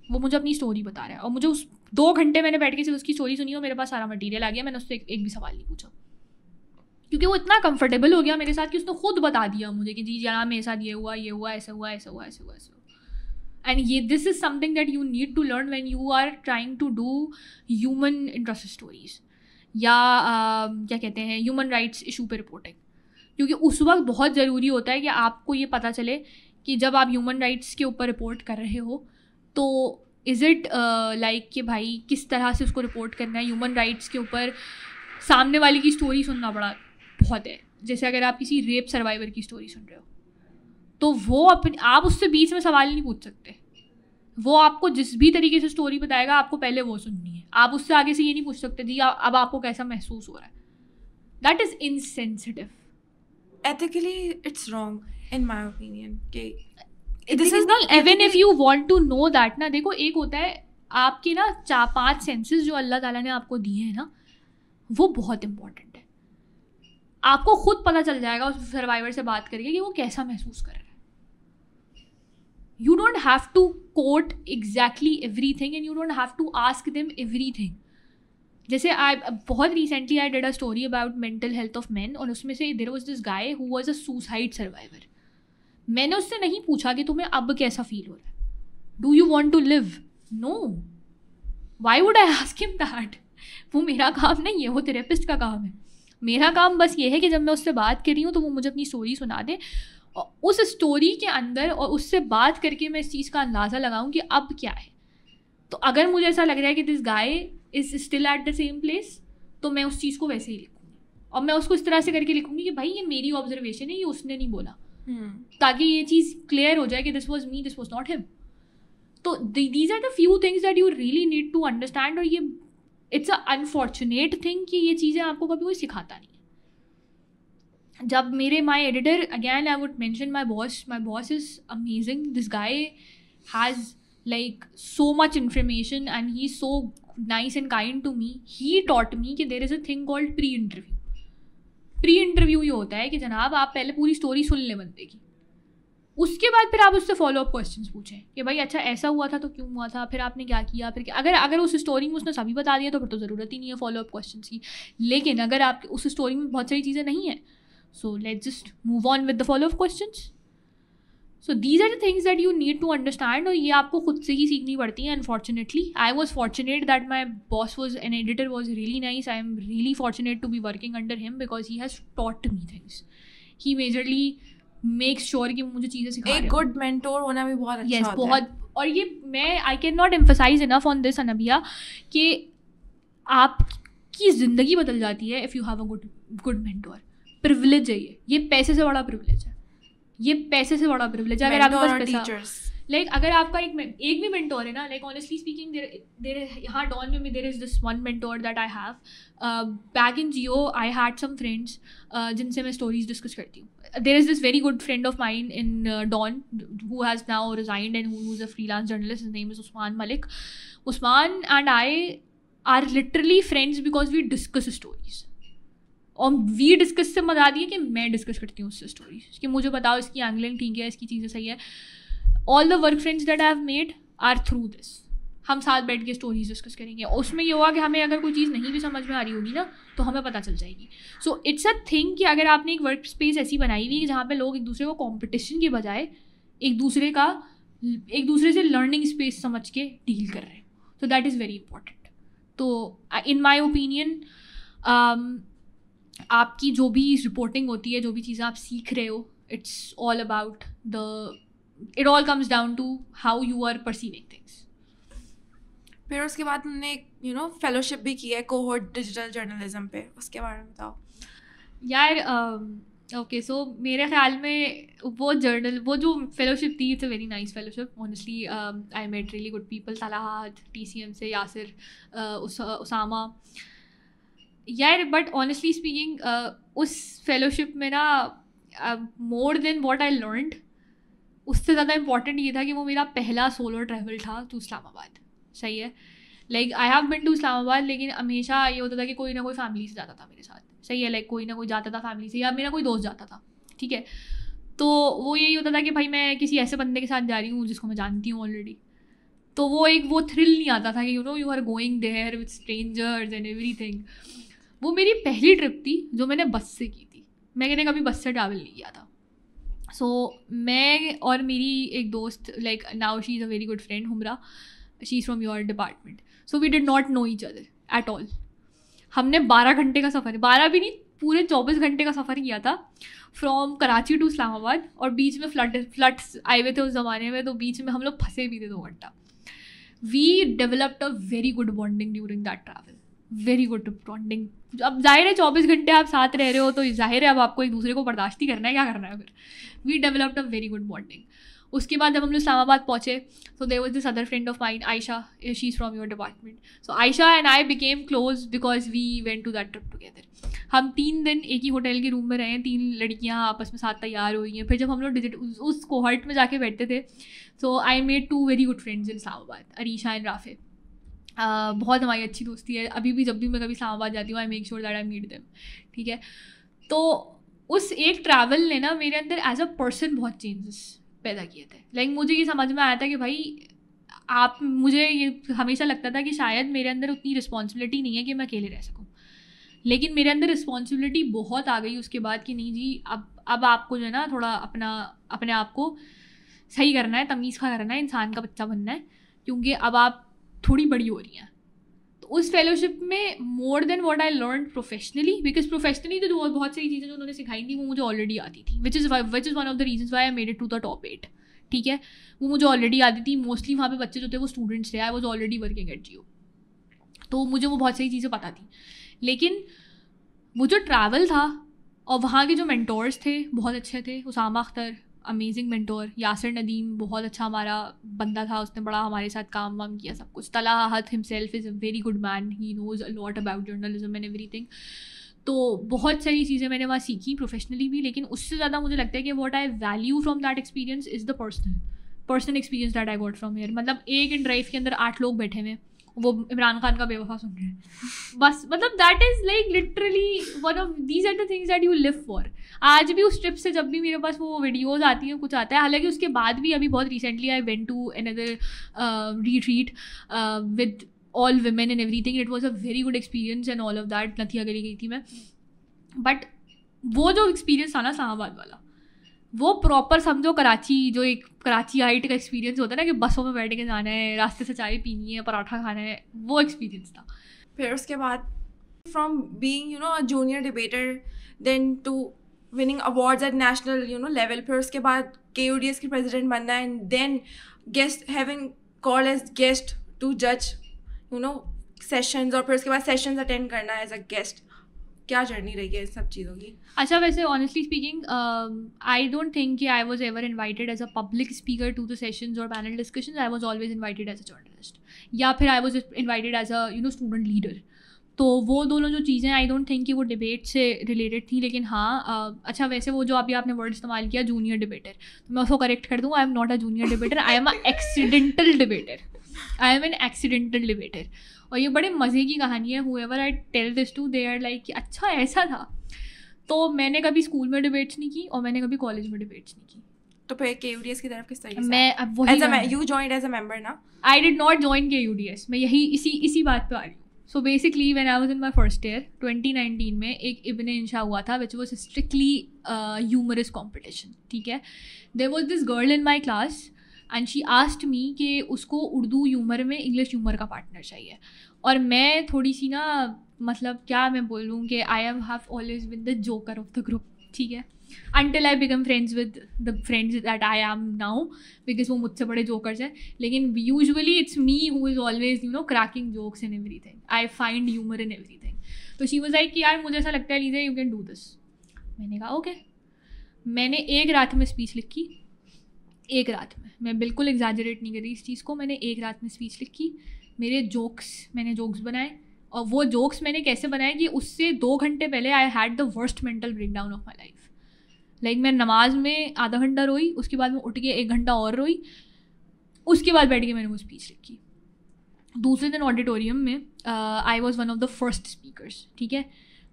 वो मुझे अपनी स्टोरी बता रहा है, और मुझे उस 2 घंटे मैंने बैठ के सिर्फ उसकी स्टोरी सुनी और मेरे पास सारा मटेरियल आ गया. मैंने उससे एक भी सवाल नहीं पूछा, क्योंकि वो इतना कंफर्टेबल हो गया मेरे साथ कि उसने खुद बता दिया मुझे कि जी जनाब मेरे साथ ये हुआ, ऐसा हुआ. एंड ये this is something that you need to learn when you are trying to do human interest stories, या क्या कहते हैं, ह्यूमन राइट्स इशू पे रिपोर्टिंग. क्योंकि उस वक्त बहुत ज़रूरी होता है कि आपको ये पता चले कि जब आप ह्यूमन राइट्स के ऊपर रिपोर्ट कर रहे हो तो इज़ इट लाइक कि भाई किस तरह से उसको रिपोर्ट करना है. ह्यूमन राइट्स के ऊपर सामने वाले की स्टोरी सुनना बड़ा बहुत है. जैसे अगर आप किसी रेप सर्वाइवर की स्टोरी सुन रहे हो तो वो आप उससे बीच में सवाल नहीं पूछ सकते. वो आपको जिस भी तरीके से स्टोरी बताएगा आपको पहले वो सुननी है. आप उससे आगे से ये नहीं पूछ सकते जी अब आपको कैसा महसूस हो रहा है. That is insensitive. Ethically, it's wrong, in my opinion. This is not even if you want to know that ना. देखो एक होता है आपके ना 4-5 सेंसेस जो अल्लाह ताला ने आपको दिए हैं ना, वो बहुत इंपॉर्टेंट है. आपको खुद पता चल जाएगा उस सर्वाइवर से बात करके कि वो कैसा महसूस कर रहा है. You don't have to quote exactly everything and you don't have to ask them everything. जैसे बहुत recently I did a story about mental health of man, और उसमें से there was this guy who was a suicide survivor. मैंने उससे नहीं पूछा कि तुम्हें अब कैसा फील हो रहा है, do you want to live. No, why would I ask him that. वो मेरा काम नहीं है, वो थेरेपिस्ट का काम है. मेरा काम बस ये है कि जब मैं उससे बात कर रही हूँ तो वो मुझे अपनी स्टोरी सुना दे, और उस स्टोरी के अंदर और उससे बात करके मैं इस चीज़ का अंदाज़ा लगाऊँ कि अब क्या है. तो अगर मुझे ऐसा लग रहा है कि this guy is still at the same place, तो मैं उस चीज़ को वैसे ही लिखूँगी, और मैं उसको इस तरह से करके लिखूँगी कि भाई ये मेरी ऑब्जर्वेशन है, ये उसने नहीं बोला, ताकि ये चीज़ क्लियर हो जाए कि this was me, this was not him. तो these are the few things that you really need to understand. और ये इट्स अ अनफॉर्चुनेट थिंग कि ये चीज़ें आपको कभी कोई सिखाता नहीं. जब मेरे my editor, again I would mention my boss is amazing. This guy has like so much information and he's so nice and kind to me. He taught me कि there is a thing called pre-interview. Pre-interview ये होता है कि जनाब आप पहले पूरी स्टोरी सुन ले बंदे की, उसके बाद फिर आप उससे फॉलो अप क्वेश्चंस पूछें कि भाई अच्छा ऐसा हुआ था तो क्यों हुआ था, फिर आपने क्या किया, फिर क्या. अगर उस स्टोरी में उसने सभी बता दिया तो फिर तो ज़रूरत ही नहीं है फॉलो अप क्वेश्चंस की. लेकिन अगर आप उस स्टोरी में बहुत सारी चीज़ें नहीं हैं, so let's just move on with the follow up questions. So these are the things that you need to understand, और ये आपको खुद से ही सीखनी पड़ती हैं. Unfortunately, I was fortunate that my boss was an editor, was really nice. I am really fortunate to be working under him because he has taught me things. He majorly makes sure कि मुझे चीज़ें सिखा रहे हैं. एक good mentor होना भी बहुत अच्छा होता है. बहुत. और ये मैं I cannot emphasize enough on this, अनबिया, कि आपकी ज़िंदगी बदल जाती है if you have a good mentor. Privilege है ये पैसे से बड़ा privilege है. ये पैसे से बड़ा प्रिविलेज है. अगर आपके पास पैसा, लाइक अगर आपका एक भी मेंटोर है ना, लाइक ऑनेस्टली स्पीकिंग देर यहाँ डॉन में there is this one mentor that I have. Back in Geo I had some friends जिनसे मैं स्टोरीज डिस्कस करती हूँ. There is this very good friend of mine in Dawn who has now resigned and who is a freelance journalist. His name is Usman Malik. Usman and I are literally friends because we discuss stories. और वी डिस्कस से मजा आती है कि मैं डिस्कस करती हूँ उससे स्टोरीज कि मुझे बताओ इसकी एंगलिंग ठीक है, इसकी चीज़ें सही है. All the work friends that I have made are through this. हम साथ बैठ के स्टोरीज डिस्कस करेंगे. उसमें ये होगा कि हमें अगर कोई चीज़ नहीं भी समझ में आ रही होगी ना तो हमें पता चल जाएगी. सो इट्स अ थिंग कि अगर आपने एक वर्क स्पेस ऐसी बनाई हुई है जहाँ पे लोग एक दूसरे को कॉम्पिटिशन के बजाय एक दूसरे से लर्निंग स्पेस समझ के डील कर रहे हैं, तो दैट इज़ वेरी इंपॉर्टेंट. तो इन माई ओपिनियन आपकी जो भी रिपोर्टिंग होती है, जो भी चीज़ें आप सीख रहे हो, it's all about it all comes down to how you are perceiving things. फिर उसके बाद हमने फेलोशिप भी की है कोहोर्ट डिजिटल जर्नलिज्म पे, उसके बारे में बताओ. यार ओके, सो मेरे ख्याल में वो जो फेलोशिप थी, it's a very nice fellowship honestly. I met really good people. Talahat TCM से, यासिर, उसामा यार. बट ऑनेस्टली स्पीकिंग उस फेलोशिप में ना more than what I learned, उससे ज़्यादा इंपॉर्टेंट ये था कि वो मेरा पहला सोलो ट्रैवल था टू इस्लामाबाद. सही है. Like I have been to Islamabad, लेकिन हमेशा ये होता था कि कोई ना कोई फैमिली से जाता था मेरे साथ. सही है. लाइक कोई ना कोई जाता था फैमिली से, या मेरा कोई दोस्त जाता था. ठीक है. तो वो यही होता था कि भाई मैं किसी ऐसे बंदे के साथ जा रही हूँ जिसको मैं जानती हूँ ऑलरेडी. तो वो थ्रिल नहीं आता था कि you are going there with strangers and everything. वो मेरी पहली ट्रिप थी जो मैंने बस से की थी. मैंने कभी बस से ट्रैवल नहीं किया था. सो मैं और मेरी एक दोस्त, like now she is a very good friend, Humra, she is from your department. So we did not know each other at all. हमने 12 घंटे का सफ़र, 12 भी नहीं, पूरे 24 घंटे का सफ़र किया था फ्रॉम कराची टू इस्लामाबाद. और बीच में फ्लड्स आए हुए थे उस ज़माने में, तो बीच में हम लोग फंसे भी थे 2 घंटा. We developed a very good bonding during that travel. Very good bonding. अब जाहिर है 24 घंटे आप साथ रह रहे हो तो जाहिर है अब आपको एक दूसरे को बर्दाश्त ही करना है, क्या करना है फिर. We developed a very good bonding. उसके बाद जब हम लोग इस्लामाबाद पहुँचे, so there was this other friend of mine, Ayesha, she is from your department. So Ayesha and I became close because we went to that trip together. हम 3 दिन एक ही होटल के रूम में रहे हैं, 3 लड़कियाँ आपस में साथ तैयार हुई हैं. फिर जब हम लोग उस कोहर्ट में जाके बैठते थे, so I made 2 very good friends in Islamabad, Areesha and Rafay. बहुत हमारी अच्छी दोस्ती है अभी भी. जब भी मैं कभी इस्लामाबाद जाती हूँ, I make sure that I meet them. ठीक है. तो उस एक ट्रैवल ने ना मेरे अंदर एज अ पर्सन बहुत चेंजेस पैदा किए थे. लाइक मुझे ये समझ में आया था कि भाई मुझे ये हमेशा लगता था कि शायद मेरे अंदर उतनी रिस्पॉन्सिबिलिटी नहीं है कि मैं अकेले रह सकूँ, लेकिन मेरे अंदर रिस्पॉन्सिबिलिटी बहुत आ गई उसके बाद कि नहीं जी, अब आपको जो है ना थोड़ा अपने आप को सही करना है, तमीज़ खा करना है, इंसान का बच्चा बनना है, क्योंकि अब आप थोड़ी बड़ी हो रही हैं. तो उस फेलोशिप में मोर than what I learn professionally, because professionally तो जो बहुत सारी चीज़ें जो उन्होंने सिखाई थी वो मुझे ऑलरेडी आती थी, which is one of the reasons why I made it to the top 8. ठीक है. वो मुझे ऑलरेडी आती थी. मोस्टली वहाँ पे बच्चे जो थे वो स्टूडेंट्स थे. I was already working at Jio, तो मुझे वो बहुत सारी चीज़ें पता थी. लेकिन वो जो ट्रैवल था और वहाँ के जो मेंटोर्स थे बहुत अच्छे थे. Usama Akhtar, amazing mentor. यासिर नदीम बहुत अच्छा हमारा बंदा था, उसने बड़ा हमारे साथ काम वाम किया सब कुछ. Talhat himself is a very good man, he knows a lot about journalism and everything. तो बहुत सारी चीज़ें मैंने वहाँ सीखी प्रोफेशनली भी, लेकिन उससे ज़्यादा मुझे लगता है कि what I value from that experience is the personal experience that I got from here. मतलब एक इन ड्राइव के अंदर 8 लोग बैठे हुए, वो इमरान खान का बेवफा सुन रहे हैं बस. मतलब that is like literally one of these are the things that you live for. आज भी उस ट्रिप से जब भी मेरे पास वो वीडियोज़ आती हैं, कुछ आता है, हालांकि उसके बाद भी अभी बहुत recently I went to another retreat with all women and everything. It was a very good experience and all of that. नथिया गली गई थी मैं. बट वो जो एक्सपीरियंस था ना इस्लामाबाद वाला, वो प्रॉपर समझो कराची, जो एक कराची हाइट का एक्सपीरियंस होता है ना कि बसों में बैठ के जाना है, रास्ते से चाय पीनी है, पराठा खाना है, वो एक्सपीरियंस था. फिर उसके बाद from being a junior debater then to winning awards at national level, फिर उसके बाद KUDS की प्रेसिडेंट बनना, and then guest having call as guest to जज सेशंस, और फिर उसके बाद सेशंस अटेंड करना एज अ गेस्ट. क्या जर्नी रही है इन सब चीज़ों की? अच्छा, वैसे honestly speaking I don't think कि I was ever invited as a public speaker to the sessions और panel discussions. I was always invited as a journalist, या फिर I was invited as a student leader. तो वो दोनों जो चीज़ें आई डोंट थिंक कि वो डिबेट से रिलेटेड थी. लेकिन हाँ, अच्छा वैसे वो जो अभी आपने वर्ड इस्तेमाल किया जूनियर डिबेटर, तो मैं उसको करेक्ट कर दूँ. I am not a junior debater, I am a accidental debater. I am an accidental debater. और ये बड़े मज़े की कहानी है. Whoever I tell this to, they are like अच्छा ऐसा था. तो मैंने कभी स्कूल में डिबेट्स नहीं की और मैंने कभी कॉलेज में डिबेट्स नहीं की. तो फिर KUDS की तरफ किस तरीके से? मैं अब वही you joined as a member ना? I did not join KUDS. मैं यही इसी बात पे आ रही हूँ. So basically when I was in my first year 2019 में एक इब्ने इंशा हुआ था which was strictly humorous competition. ठीक है. There was this girl in my class and she asked me कि उसको उर्दू ह्यूमर में इंग्लिश ह्यूमर का पार्टनर चाहिए. और मैं थोड़ी सी ना, मतलब क्या मैं बोलूँ कि I have always been the joker of the group. ठीक है. until I become friends with the friends that I am now, because वो मुझसे बड़े जोकर्स हैं. लेकिन usually it's me who is always cracking jokes and everything. I find humor in everything. तो she was like कि यार मुझे ऐसा लगता है Lisa you can do this. मैंने कहा okay. मैंने एक रात में स्पीच लिखी, एक रात में, मैं बिल्कुल एग्जैजरेट नहीं कर रही इस चीज़ को, मैंने एक रात में स्पीच लिखी। मैंने जोक्स बनाए, और वो जोक्स मैंने कैसे बनाए कि उससे 2 घंटे पहले I had the worst mental breakdown of my life. Like मैं नमाज में आधा घंटा रोई, उसके बाद मैं उठ के 1 घंटा और रोई, उसके बाद बैठ के मैंने वो स्पीच लिखी। दूसरे दिन ऑडिटोरियम में आई was one of the first speakers, ठीक है।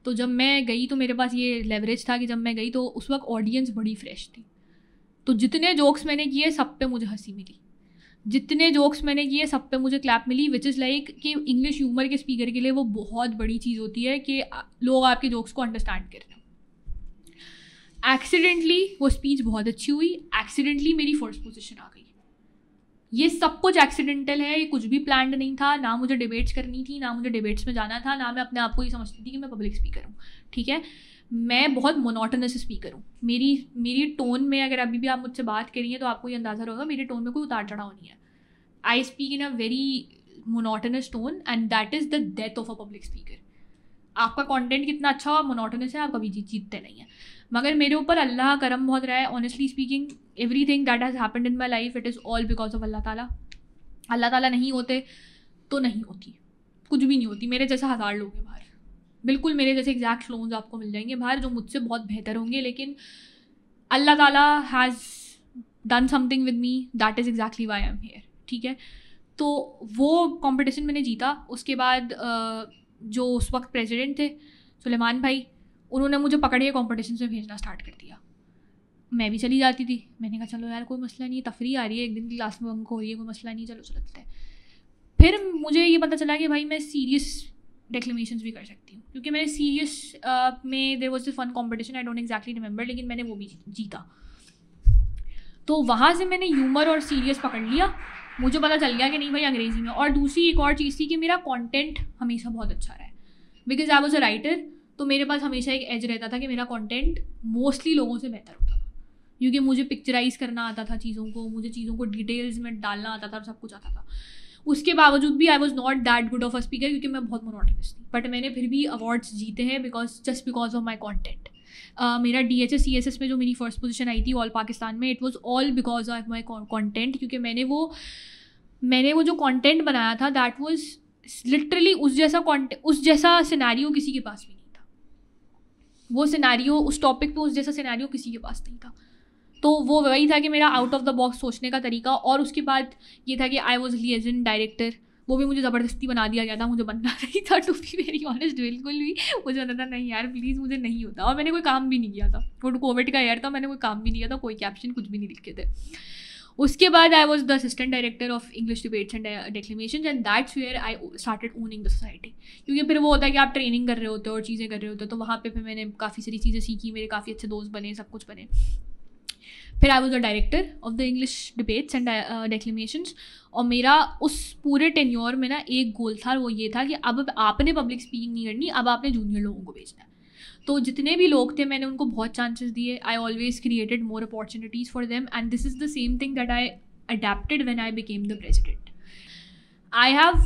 तो जब मैं गई तो मेरे पास ये लेवरेज था कि जब मैं गई तो उस वक्त ऑडियंस बड़ी फ्रेश थी। तो जितने जोक्स मैंने किए सब पे मुझे हंसी मिली, जितने जोक्स मैंने किए सब पे मुझे क्लैप मिली, विच इज़ लाइक कि इंग्लिश ह्यूमर के स्पीकर के लिए वो बहुत बड़ी चीज़ होती है कि लोग आपके जोक्स को अंडरस्टैंड कर रहे हैं। एक्सीडेंटली वो स्पीच बहुत अच्छी हुई, एक्सीडेंटली मेरी फर्स्ट पोजीशन आ गई। ये सब कुछ एक्सीडेंटल है, ये कुछ भी प्लान्ड नहीं था। ना मुझे डिबेट्स करनी थी, ना मुझे डिबेट्स में जाना था, ना मैं अपने आप को ये समझती थी कि मैं पब्लिक स्पीकर हूँ, ठीक है। मैं बहुत मोनोटोनस स्पीकर हूँ। मेरी टोन में, अगर अभी भी आप मुझसे बात करी हैं तो आपको ये अंदाज़ा होगा मेरे टोन में कोई उतार चढ़ाव नहीं है। I speak in a very monotonous tone and that is the death of a public speaker. आपका कंटेंट कितना अच्छा और मोनोटोनस है, आप कभी जीतते नहीं हैं। मगर मेरे ऊपर अल्लाह का करम बहुत रहा है। Honestly speaking, everything that has happened in my life it is all because of Allah Ta'ala. Allah ताला नहीं होते तो नहीं होती, कुछ भी नहीं होती। मेरे जैसा 1000 लोग हैं बाहर, बिल्कुल मेरे जैसे एग्जैक्ट क्लोन्स आपको मिल जाएंगे बाहर जो मुझसे बहुत बेहतर होंगे, लेकिन अल्लाह ताला has done something with me, that is exactly Y I am here, ठीक है। तो वो कंपटीशन मैंने जीता। उसके बाद जो उस वक्त प्रेसिडेंट थे सुलेमान भाई, उन्होंने मुझे पकड़ के कॉम्पिटिशन में भेजना स्टार्ट कर दिया। मैं भी चली जाती थी, मैंने कहा चलो यार कोई मसला नहीं है, तफरीह आ रही है, एक दिन की क्लास में बंक हो रही है, कोई मसला नहीं, चलो चलते हैं। फिर मुझे ये पता चला कि भाई मैं सीरियस डेक्लेमेशंस भी कर सकती हूँ, क्योंकि मैंने सीरियस में there was this one competition, I don't exactly remember, लेकिन मैंने वो भी जीता। तो वहाँ से मैंने ह्यूमर और सीरियस पकड़ लिया। मुझे पता चल गया कि नहीं भाई अंग्रेज़ी में। और दूसरी एक और चीज़ थी कि मेरा कंटेंट हमेशा बहुत अच्छा रहा है, because I was a writer. तो मेरे पास हमेशा एक एज रहता था कि मेरा कंटेंट मोस्टली लोगों से बेहतर होता था, क्योंकि मुझे पिक्चराइज करना आता था चीज़ों को, मुझे चीज़ों को डिटेल्स में डालना आता था और सब कुछ आता था। उसके बावजूद भी I was not that good of a speaker, क्योंकि मैं बहुत मोनोटोनस थी। बट मैंने फिर भी अवार्ड्स जीते हैं बिकॉज ऑफ माई कॉन्टेंट। मेरा DHS CSS में जो मेरी फर्स्ट पोजीशन आई थी ऑल पाकिस्तान में, it was all because of my content, क्योंकि मैंने वो जो कंटेंट बनाया था दैट वाज लिटरली उस जैसा सिनेरियो किसी के पास भी नहीं था। वो सिनेरियो, उस टॉपिक पे उस जैसा सिनेरियो किसी के पास नहीं था। तो वो वही था कि मेरा आउट ऑफ द बॉक्स सोचने का तरीका। और उसके बाद ये था कि आई वॉज लिएजन डायरेक्टर, वो भी मुझे ज़बरदस्ती बना दिया गया था, मुझे बनना नहीं था, टू बी वेरी ऑनेस्ट। बिल्कुल भी मुझे पता था नहीं यार प्लीज़ मुझे नहीं होता। और मैंने कोई काम भी नहीं किया था, वो कोविड का ईयर था, मैंने कोई काम भी नहीं किया था, कोई कैप्शन कुछ भी नहीं लिखे थे। उसके बाद I was the assistant director of English debates and declamations, and that's where I started owning the society. क्योंकि फिर वो होता है कि आप ट्रेनिंग कर रहे होते हो और चीज़ें कर रहे होते हो, तो वहाँ पे फिर मैंने काफ़ी सारी चीज़ें सीखी, मेरे काफ़ी अच्छे दोस्त बने, सब कुछ बने। फिर I was the director of the English debates and declamations. और मेरा उस पूरे टेन्योर में ना एक गोल था, वो ये था कि अब आपने पब्लिक स्पीकिंग नहीं करनी, अब आपने जूनियर लोगों को भेजना है। तो जितने भी लोग थे मैंने उनको बहुत चांसेस दिए। I always created more opportunities for them, and this is the same thing that I adapted when I became the president. I have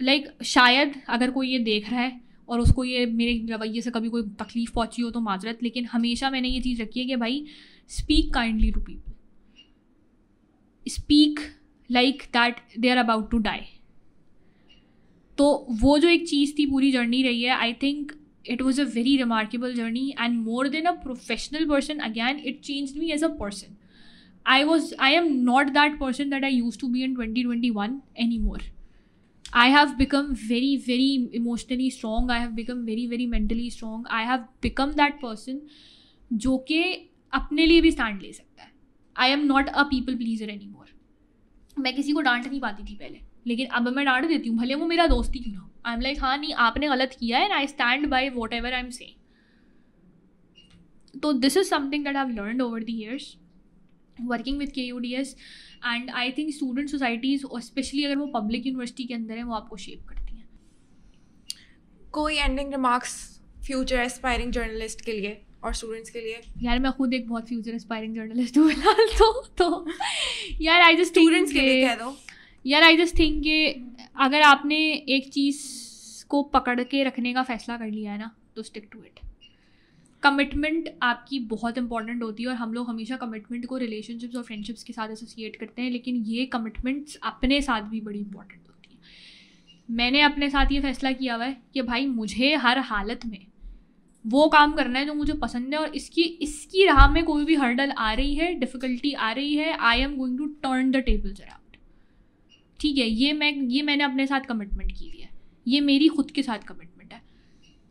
like, शायद अगर कोई ये देख रहा है और उसको ये मेरे रवैये से कभी कोई तकलीफ़ पहुंची हो तो माजरत, लेकिन हमेशा मैंने ये चीज़ रखी है कि भाई speak kindly to people, speak like that they are about to die. तो वो जो एक चीज़ थी, पूरी जर्नी रही है, I think it was a very remarkable journey, and more than a professional person, again it changed me as a person. I am not that person that I used to be in 2021 anymore. I have become very, very emotionally strong. I have become very, very mentally strong. I have become that person जो कि अपने लिए भी स्टैंड ले सकता है. I am not a people pleaser anymore. मैं किसी को डांट नहीं पाती थी पहले, लेकिन अब मैं डांट देती हूँ, भले वो मेरा दोस्त ही क्यों ना हो. आई एम लाइक हाँ नहीं आपने गलत किया है, and I stand by whatever I am saying. तो this is something that I have learned over the years working with KUDS, and I think student societies, और स्पेशली अगर वो पब्लिक यूनिवर्सिटी के अंदर है, वो आपको शेप करती हैं. कोई ending remarks future aspiring journalist के लिए और स्टूडेंट्स के लिए? यार मैं खुद एक बहुत फ्यूचर एस्पायरिंग जर्नलिस्ट हूँ फिलहाल, तो यार आई जस्ट स्टूडेंट्स के लिए कह दो. यार आई जस्ट थिंक कि अगर आपने एक चीज़ को पकड़ के रखने का फ़ैसला कर लिया है ना, तो स्टिक टू इट. कमिटमेंट आपकी बहुत इंपॉर्टेंट होती है और हम लोग हमेशा कमिटमेंट को रिलेशनशिप्स और फ्रेंडशिप्स के साथ एसोसिएट करते हैं, लेकिन ये कमिटमेंट्स अपने साथ भी बड़ी इंपॉर्टेंट होती है। मैंने अपने साथ ये फैसला किया हुआ है कि भाई मुझे हर हालत में वो काम करना है जो मुझे पसंद है, और इसकी राह में कोई भी हर्डल आ रही है, डिफ़िकल्टी आ रही है, I am going to turn the tables around. ठीक है, ये मैंने अपने साथ कमिटमेंट की हुई है, ये मेरी खुद के साथ कमिटमेंट है।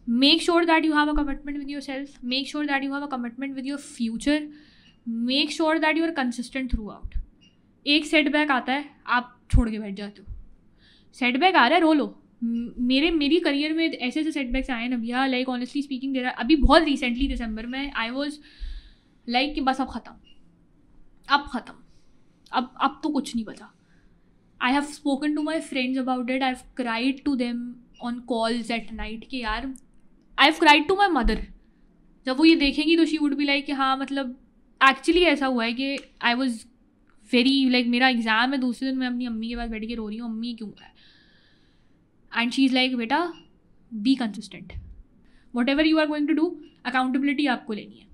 Make sure that you have a commitment with yourself, make sure that you have a commitment with your future, make sure that you are consistent throughout. एक सेटबैक आता है, आप छोड़ के बैठ जाते हो। सेटबैक आ रहा है, रो लो। मेरी करियर में ऐसे ऐसे सेटबैक्स आए ना भैया, लाइक ऑनेस्टली स्पीकिंग देर अभी बहुत रिसेंटली दिसंबर में आई वॉज लाइक कि बस अब ख़त्म, अब तो कुछ नहीं बचा। I have spoken to my friends about it, I have cried to them on calls at night कि यार, I have cried to my mother. जब वो ये देखेंगी तो शी वुड बी लाइक कि हाँ मतलब एक्चुअली ऐसा हुआ है कि आई वॉज वेरी लाइक, मेरा एग्ज़ाम है, दूसरे दिन मैं अपनी अम्मी के पास बैठ के रो रही हूँ, अम्मी क्यों है? एंड शी इज़ लाइक बेटा be consistent, whatever you are going to do, accountability आपको लेनी है।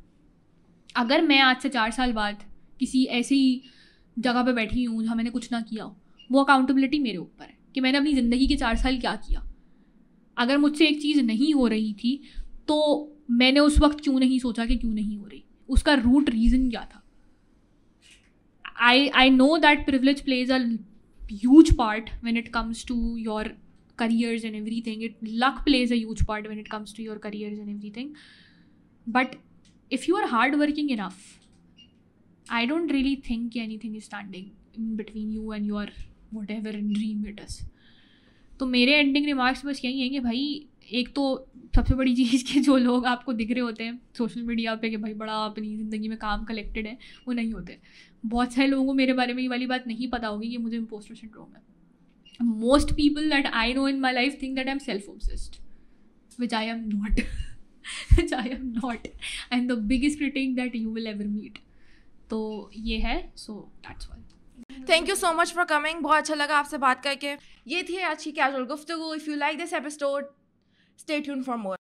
अगर मैं आज से 4 साल बाद किसी ऐसी जगह पे बैठी हूँ जहाँ मैंने कुछ ना किया हो, वो अकाउंटेबिलिटी मेरे ऊपर है कि मैंने अपनी ज़िंदगी के 4 साल क्या किया। अगर मुझसे एक चीज़ नहीं हो रही थी तो मैंने उस वक्त क्यों नहीं सोचा कि क्यों नहीं हो रही, उसका रूट रीज़न क्या था। I know that privilege plays a huge part when it comes to your careers and everything. Luck plays a huge part when it comes to your careers and everything. But if you are hardworking enough, I don't really think anything is standing in between you and your whatever dream it is. तो मेरे एंडिंग रिमार्क्स बस यही हैं कि भाई एक तो सबसे बड़ी चीज़ कि जो लोग आपको दिख रहे होते हैं सोशल मीडिया पे कि भाई बड़ा अपनी ज़िंदगी में काम कलेक्टेड है, वो नहीं होते। बहुत सारे लोगों को मेरे बारे में ये वाली बात नहीं पता होगी कि मुझे इम्पोस्टर सिंड्रोम है। Most people that I know in my life think that I am self obsessed, which I am not. which I am not. I am the biggest critic that you will ever meet. तो ये है, so that's all. Thank you so much for coming, बहुत अच्छा लगा आपसे बात करके। ये थी आज की कैजुअल गुफ्तगू। If you like this episode, stay tuned for more.